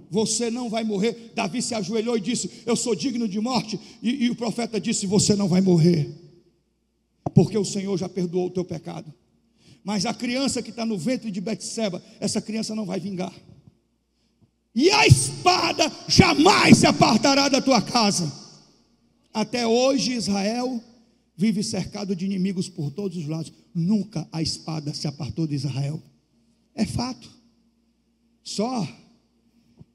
Você não vai morrer. Davi se ajoelhou e disse, eu sou digno de morte, e o profeta disse, você não vai morrer, porque o Senhor já perdoou o teu pecado. Mas a criança que está no ventre de Betseba, essa criança não vai vingar, e a espada jamais se apartará da tua casa. Até hoje Israel vive cercado de inimigos por todos os lados. Nunca a espada se apartou de Israel. É fato. Só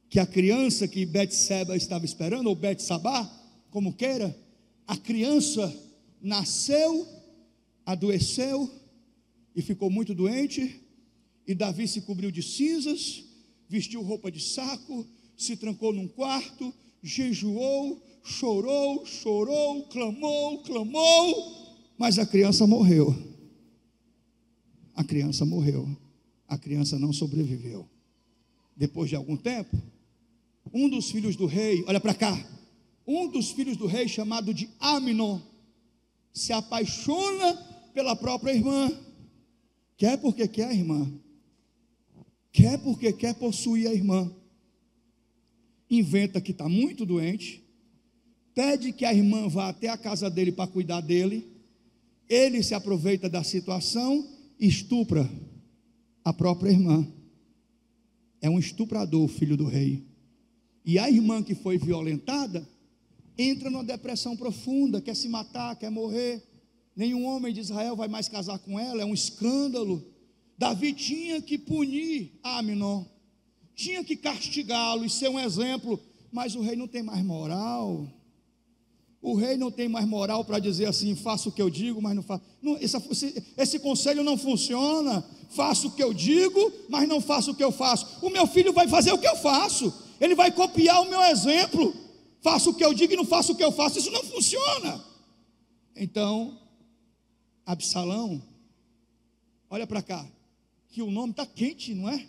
que a criança que Betseba estava esperando, ou Betsabá, como queira, a criança nasceu, adoeceu e ficou muito doente, e Davi se cobriu de cinzas, vestiu roupa de saco, se trancou num quarto, jejuou, chorou, clamou, mas a criança morreu. A criança morreu. A criança não sobreviveu. Depois de algum tempo, um dos filhos do rei, olha para cá, um dos filhos do rei, chamado de Aminon, se apaixona pela própria irmã. Quer porque quer a irmã, quer porque quer possuir a irmã. Inventa que está muito doente, pede que a irmã vá até a casa dele para cuidar dele. Ele se aproveita da situação e estupra a própria irmã. É um estuprador, filho do rei. E a irmã que foi violentada entra numa depressão profunda, quer se matar, quer morrer. Nenhum homem de Israel vai mais casar com ela, é um escândalo. Davi tinha que punir Amnon, tinha que castigá-lo e ser um exemplo, mas o rei não tem mais moral. O rei não tem mais moral para dizer assim: faço o que eu digo, mas não faço. Não, esse conselho não funciona. Faço o que eu digo, mas não faço o que eu faço. O meu filho vai fazer o que eu faço, ele vai copiar o meu exemplo. Faço o que eu digo e não faço o que eu faço. Isso não funciona. Então, Absalão, olha para cá, que o nome está quente, não é?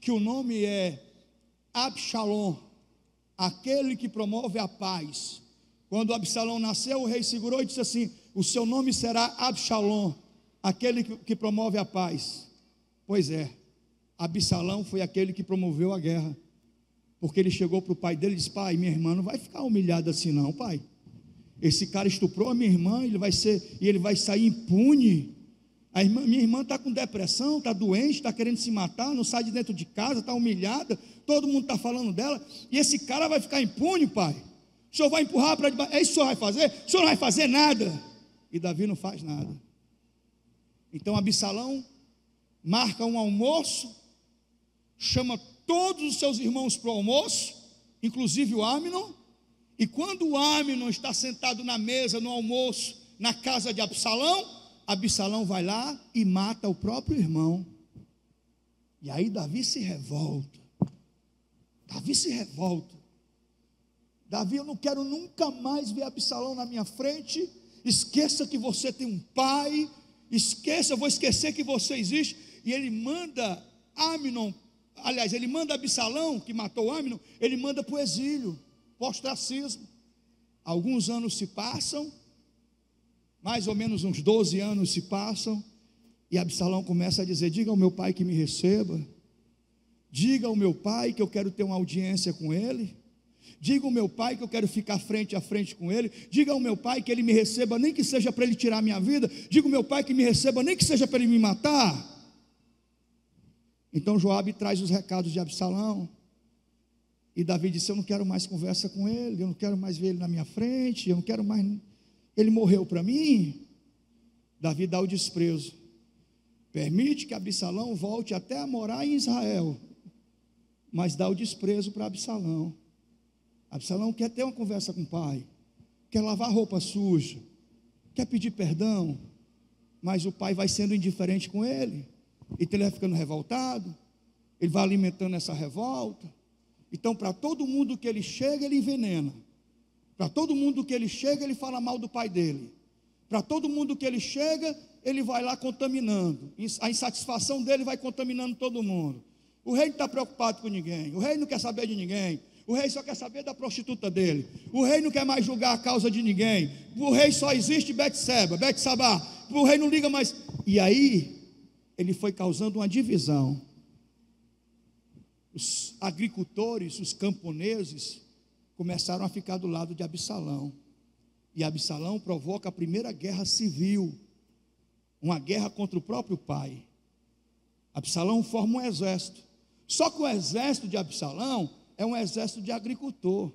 Que o nome é Absalom, aquele que promove a paz. Quando Absalão nasceu, o rei segurou e disse assim: o seu nome será Absalom, aquele que promove a paz. Pois é, Absalão foi aquele que promoveu a guerra, porque ele chegou para o pai dele e disse: pai, minha irmã não vai ficar humilhada assim não, pai. Esse cara estuprou a minha irmã, ele vai sair impune. Minha irmã está com depressão, está doente, está querendo se matar, não sai de dentro de casa, está humilhada, todo mundo está falando dela, e esse cara vai ficar impune, pai. O senhor vai empurrar para debaixo, é isso que o senhor vai fazer? O senhor não vai fazer nada. E Davi não faz nada. Então Absalão marca um almoço, chama todos os seus irmãos para o almoço, inclusive o Amnon, e quando o Amnon está sentado na mesa, no almoço, na casa de Absalão, Absalão vai lá e mata o próprio irmão. E aí Davi se revolta. Davi, eu não quero nunca mais ver Absalão na minha frente. Esqueça que você tem um pai. Eu vou esquecer que você existe. E ele manda Amnon, aliás, ele manda Absalão, que matou Amnon, ele manda para o exílio, para o ostracismo. Alguns anos se passam, mais ou menos uns 12 anos se passam, e Absalão começa a dizer: diga ao meu pai que me receba, diga ao meu pai que eu quero ter uma audiência com ele, diga ao meu pai que eu quero ficar frente a frente com ele, diga ao meu pai que ele me receba, nem que seja para ele tirar a minha vida, diga ao meu pai que me receba, nem que seja para ele me matar. Então Joabe traz os recados de Absalão, e Davi disse: eu não quero mais conversa com ele, eu não quero mais ver ele na minha frente, eu não quero mais, ele morreu para mim. Davi dá o desprezo, permite que Absalão volte até a morar em Israel, mas dá o desprezo para Absalão. Absalão quer ter uma conversa com o pai, quer lavar roupa suja, quer pedir perdão, mas o pai vai sendo indiferente com ele, então ele vai ficando revoltado, ele vai alimentando essa revolta. Então, para todo mundo que ele chega, ele envenena. Para todo mundo que ele chega, ele fala mal do pai dele. Para todo mundo que ele chega, ele vai lá contaminando. A insatisfação dele vai contaminando todo mundo. O rei não está preocupado com ninguém. O rei não quer saber de ninguém. O rei só quer saber da prostituta dele. O rei não quer mais julgar a causa de ninguém. O rei só existe Betsabá. O rei não liga mais. E aí, ele foi causando uma divisão. Os agricultores, os camponeses, começaram a ficar do lado de Absalão. E Absalão provoca a primeira guerra civil, uma guerra contra o próprio pai. Absalão forma um exército. Só que o exército de Absalão é um exército de agricultor.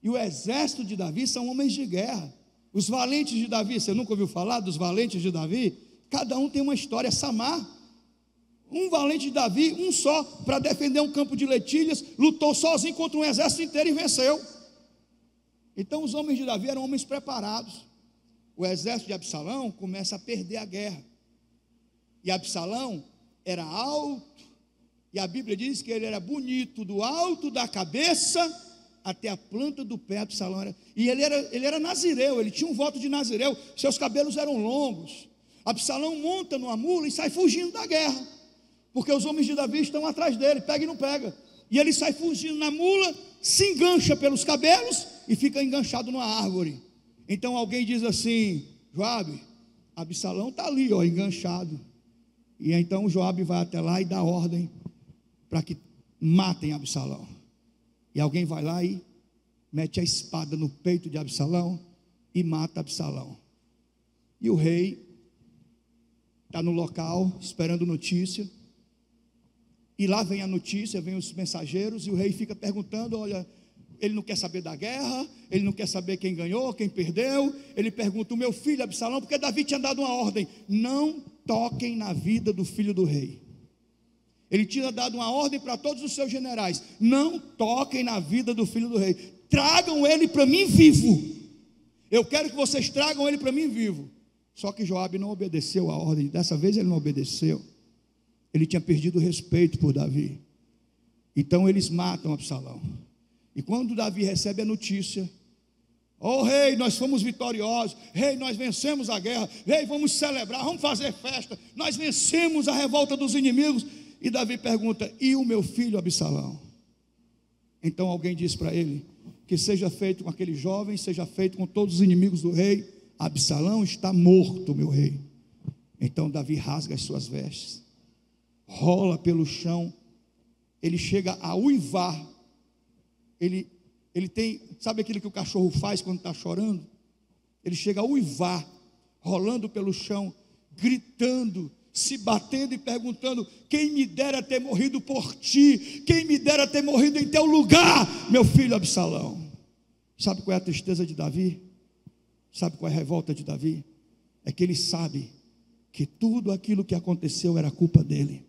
E o exército de Davi são homens de guerra. Os valentes de Davi, você nunca ouviu falar dos valentes de Davi? Cada um tem uma história. Samar, um valente de Davi, um só, para defender um campo de lentilhas, lutou sozinho contra um exército inteiro e venceu. Então os homens de Davi eram homens preparados. O exército de Absalão começa a perder a guerra. E Absalão era alto, e a Bíblia diz que ele era bonito, do alto da cabeça até a planta do pé. Absalão era, e ele era nazireu, ele tinha um voto de nazireu, seus cabelos eram longos. Absalão monta numa mula e sai fugindo da guerra, porque os homens de Davi estão atrás dele, pega e não pega, e ele sai fugindo na mula, se engancha pelos cabelos e fica enganchado numa árvore. Então alguém diz assim: Joabe, Absalão está ali, ó, enganchado. E então Joabe vai até lá e dá ordem para que matem Absalão. E alguém vai lá e mete a espada no peito de Absalão e mata Absalão. E o rei está no local esperando notícia. E lá vem a notícia, vem os mensageiros, e o rei fica perguntando, olha, ele não quer saber da guerra, ele não quer saber quem ganhou, quem perdeu. Ele pergunta, o meu filho Absalão, porque Davi tinha dado uma ordem, não toquem na vida do filho do rei. Ele tinha dado uma ordem para todos os seus generais, não toquem na vida do filho do rei, tragam ele para mim vivo. Eu quero que vocês tragam ele para mim vivo. Só que Joabe não obedeceu a ordem, dessa vez ele não obedeceu. Ele tinha perdido o respeito por Davi. Então eles matam Absalão. E quando Davi recebe a notícia, rei, nós fomos vitoriosos, rei, nós vencemos a guerra, rei, vamos celebrar, vamos fazer festa, nós vencemos a revolta dos inimigos. E Davi pergunta, e o meu filho Absalão? Então alguém diz para ele, que seja feito com aquele jovem, seja feito com todos os inimigos do rei. Absalão está morto, meu rei. Então Davi rasga as suas vestes, rola pelo chão, ele chega a uivar. Ele tem, sabe aquilo que o cachorro faz quando está chorando? Ele chega a uivar, rolando pelo chão, gritando, se batendo e perguntando, quem me dera ter morrido por ti, quem me dera ter morrido em teu lugar, meu filho Absalão. Sabe qual é a tristeza de Davi? Sabe qual é a revolta de Davi? É que ele sabe que tudo aquilo que aconteceu era culpa dele.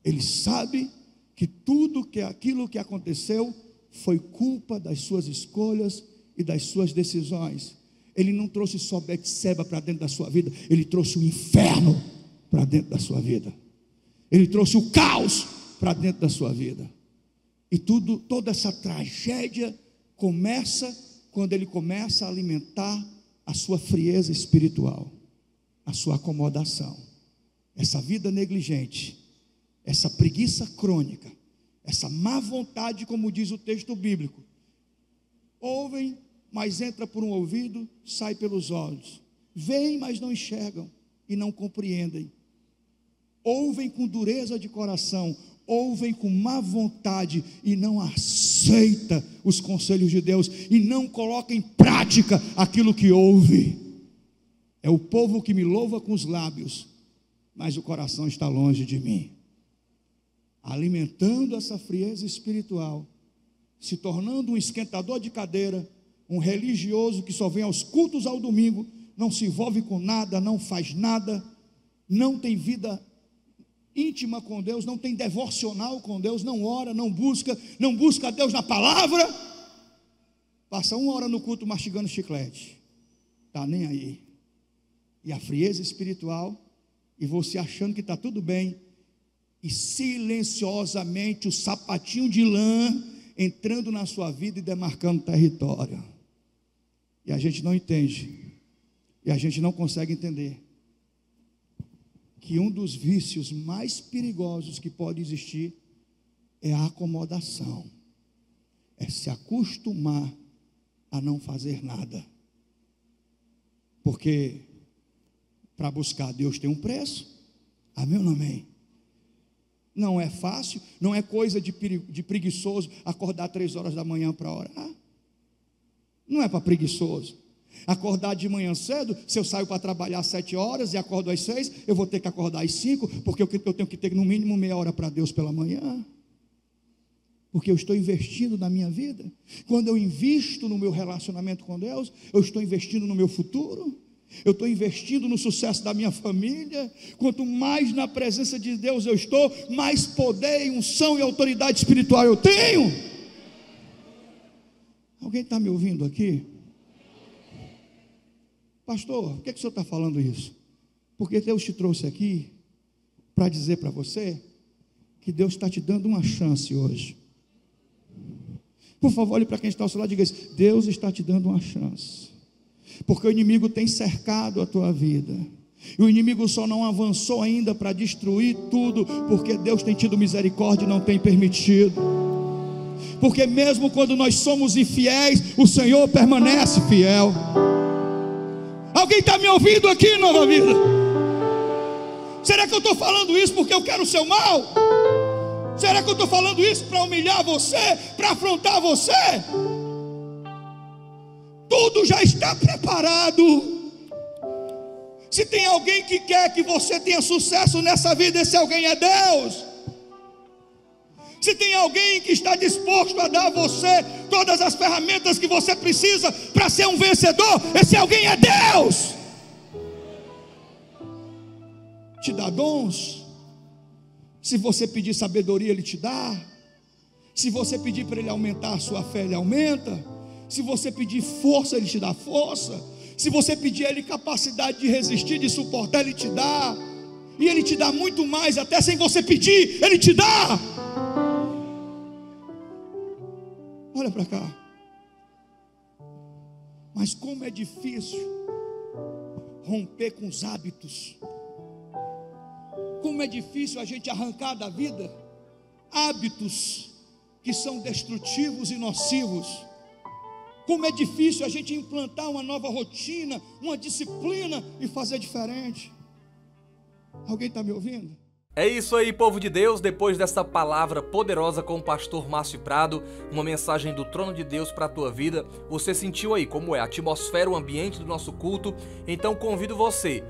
Ele sabe que tudo aquilo que aconteceu foi culpa das suas escolhas e das suas decisões. Ele não trouxe só Betseba para dentro da sua vida, ele trouxe o inferno para dentro da sua vida. Ele trouxe o caos para dentro da sua vida. E toda essa tragédia começa quando ele começa a alimentar a sua frieza espiritual, a sua acomodação, essa vida negligente, essa preguiça crônica, essa má vontade, como diz o texto bíblico. Ouvem, mas entra por um ouvido, sai pelos olhos. Veem, mas não enxergam e não compreendem. Ouvem com dureza de coração, ouvem com má vontade e não aceita os conselhos de Deus e não coloca em prática aquilo que ouve. É o povo que me louva com os lábios, mas o coração está longe de mim. Alimentando essa frieza espiritual, se tornando um esquentador de cadeira, um religioso que só vem aos cultos ao domingo, não se envolve com nada, não faz nada, não tem vida íntima com Deus, não tem devocional com Deus, não ora, não busca a Deus na palavra, passa 1 hora no culto mastigando chiclete, está nem aí. E a frieza espiritual, e você achando que está tudo bem, e silenciosamente o sapatinho de lã entrando na sua vida e demarcando território. E a gente não entende, e a gente não consegue entender que um dos vícios mais perigosos que pode existir é a acomodação, é se acostumar a não fazer nada, porque para buscar Deus tem um preço. Amém ou não amém? Não é fácil, não é coisa de preguiçoso acordar 3 horas da manhã para orar. Não é para preguiçoso. Acordar de manhã cedo, se eu saio para trabalhar às 7 horas e acordo às 6, eu vou ter que acordar às 5, porque eu tenho que ter no mínimo meia hora para Deus pela manhã. Porque eu estou investindo na minha vida. Quando eu invisto no meu relacionamento com Deus, eu estou investindo no meu futuro. Eu estou investindo no sucesso da minha família. Quanto mais na presença de Deus eu estou, mais poder, unção e autoridade espiritual eu tenho. Alguém está me ouvindo aqui? Pastor, por que o senhor está falando isso? Porque Deus te trouxe aqui para dizer para você que Deus está te dando uma chance hoje. Por favor, olhe para quem está ao seu lado e diga isso: Deus está te dando uma chance. Porque o inimigo tem cercado a tua vida, e o inimigo só não avançou ainda para destruir tudo, porque Deus tem tido misericórdia e não tem permitido. Porque mesmo quando nós somos infiéis, o Senhor permanece fiel. Alguém está me ouvindo aqui, Nova Vida? Será que eu estou falando isso porque eu quero o seu mal? Será que eu estou falando isso para humilhar você, para afrontar você? Tudo já está preparado. Se tem alguém que quer que você tenha sucesso nessa vida, esse alguém é Deus. Se tem alguém que está disposto a dar a você todas as ferramentas que você precisa para ser um vencedor, esse alguém é Deus. Te dá dons. Se você pedir sabedoria, Ele te dá. Se você pedir para Ele aumentar a sua fé, Ele aumenta. Se você pedir força, Ele te dá força. Se você pedir a Ele capacidade de resistir, de suportar, Ele te dá. E Ele te dá muito mais, até sem você pedir, Ele te dá. Olha para cá. Mas como é difícil romper com os hábitos. Como é difícil a gente arrancar da vida hábitos que são destrutivos e nocivos. Como é difícil a gente implantar uma nova rotina, uma disciplina e fazer diferente. Alguém está me ouvindo? É isso aí, povo de Deus. Depois dessa palavra poderosa com o pastor Márcio Prado, uma mensagem do trono de Deus para a tua vida, você sentiu aí como é a atmosfera, o ambiente do nosso culto? Então convido você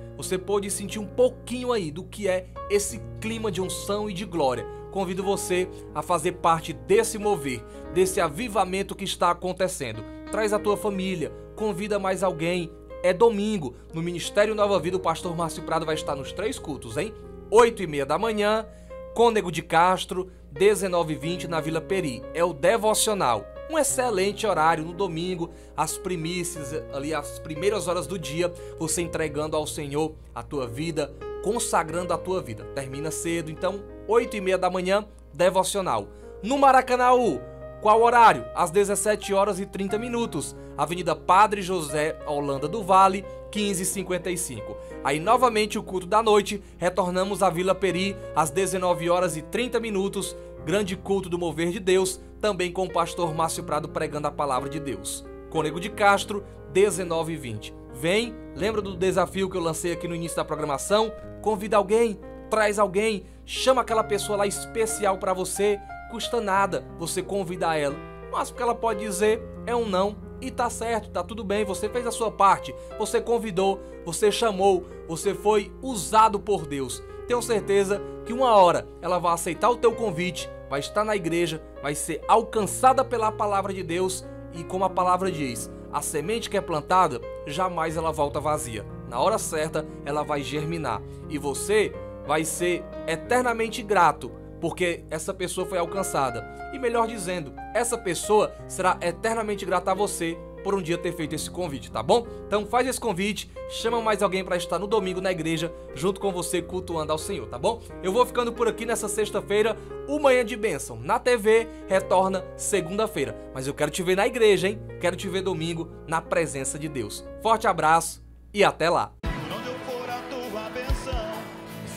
pode sentir um pouquinho aí do que é esse clima de unção e de glória. Convido você a fazer parte desse mover, desse avivamento que está acontecendo. Traz a tua família, convida mais alguém. É domingo, no Ministério Nova Vida, o pastor Márcio Prado vai estar nos 3 cultos, hein? 8h30 da manhã, Cônego de Castro, 19h20 na Vila Peri. É o devocional, um excelente horário no domingo, as primícias, ali as primeiras horas do dia, você entregando ao Senhor a tua vida, consagrando a tua vida. Termina cedo, então 8h30 da manhã, devocional. No Maracanaú, qual horário? Às 17h30, Avenida Padre José Holanda do Vale, 15h55. Aí novamente o culto da noite, retornamos à Vila Peri às 19h30, grande culto do mover de Deus, também com o pastor Márcio Prado pregando a palavra de Deus. Cônego de Castro, 19h20. Vem, lembra do desafio que eu lancei aqui no início da programação? Convida alguém, traz alguém, chama aquela pessoa lá especial para você, custa nada você convidar ela. Mas o que ela pode dizer é um não. E tá certo, tá tudo bem, você fez a sua parte, você convidou, você chamou, você foi usado por Deus. Tenho certeza que uma hora ela vai aceitar o teu convite, vai estar na igreja, vai ser alcançada pela palavra de Deus e como a palavra diz, a semente que é plantada, jamais ela volta vazia. Na hora certa, ela vai germinar e você vai ser eternamente grato, porque essa pessoa foi alcançada. E melhor dizendo, essa pessoa será eternamente grata a você por um dia ter feito esse convite, tá bom? Então faz esse convite, chama mais alguém para estar no domingo na igreja, junto com você cultuando ao Senhor, tá bom? Eu vou ficando por aqui nessa sexta-feira, o Manhã de Bênção. Na TV, retorna segunda-feira. Mas eu quero te ver na igreja, hein? Quero te ver domingo na presença de Deus. Forte abraço e até lá! Onde eu for a tua bênção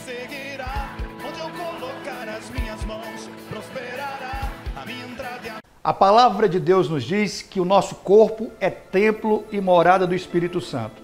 seguirá, onde eu colocar as minhas mãos prosperará, a minha entrada e A palavra de Deus nos diz que o nosso corpo é templo e morada do Espírito Santo.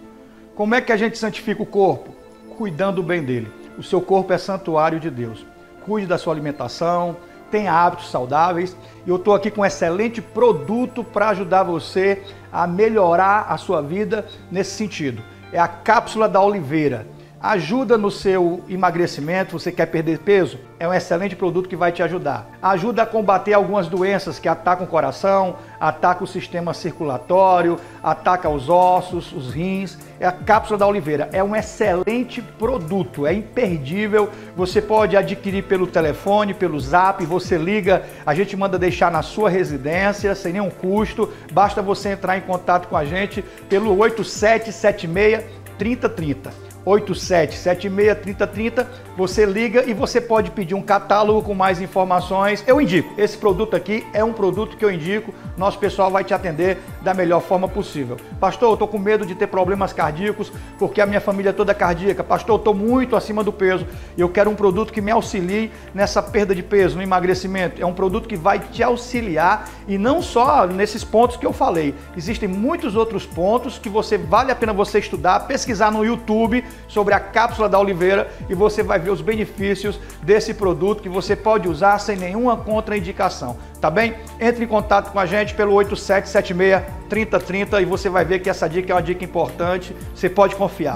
Como é que a gente santifica o corpo? Cuidando bem dele. O seu corpo é santuário de Deus. Cuide da sua alimentação, tenha hábitos saudáveis. E eu estou aqui com um excelente produto para ajudar você a melhorar a sua vida nesse sentido. É a cápsula da oliveira. Ajuda no seu emagrecimento, você quer perder peso? É um excelente produto que vai te ajudar. Ajuda a combater algumas doenças que atacam o coração, atacam o sistema circulatório, atacam os ossos, os rins. É a cápsula da oliveira. É um excelente produto, é imperdível. Você pode adquirir pelo telefone, pelo zap, você liga, a gente manda deixar na sua residência, sem nenhum custo. Basta você entrar em contato com a gente pelo 8776-3030. 8776-3030, você liga e você pode pedir um catálogo com mais informações. Eu indico, esse produto aqui é um produto que eu indico, nosso pessoal vai te atender da melhor forma possível. Pastor, eu estou com medo de ter problemas cardíacos, porque a minha família é toda cardíaca. Pastor, eu estou muito acima do peso e eu quero um produto que me auxilie nessa perda de peso, no emagrecimento. É um produto que vai te auxiliar e não só nesses pontos que eu falei. Existem muitos outros pontos que vale a pena você estudar, pesquisar no YouTube sobre a cápsula da oliveira e você vai ver os benefícios desse produto que você pode usar sem nenhuma contraindicação, tá bem? Entre em contato com a gente pelo 8776-3030 e você vai ver que essa dica é uma dica importante, você pode confiar.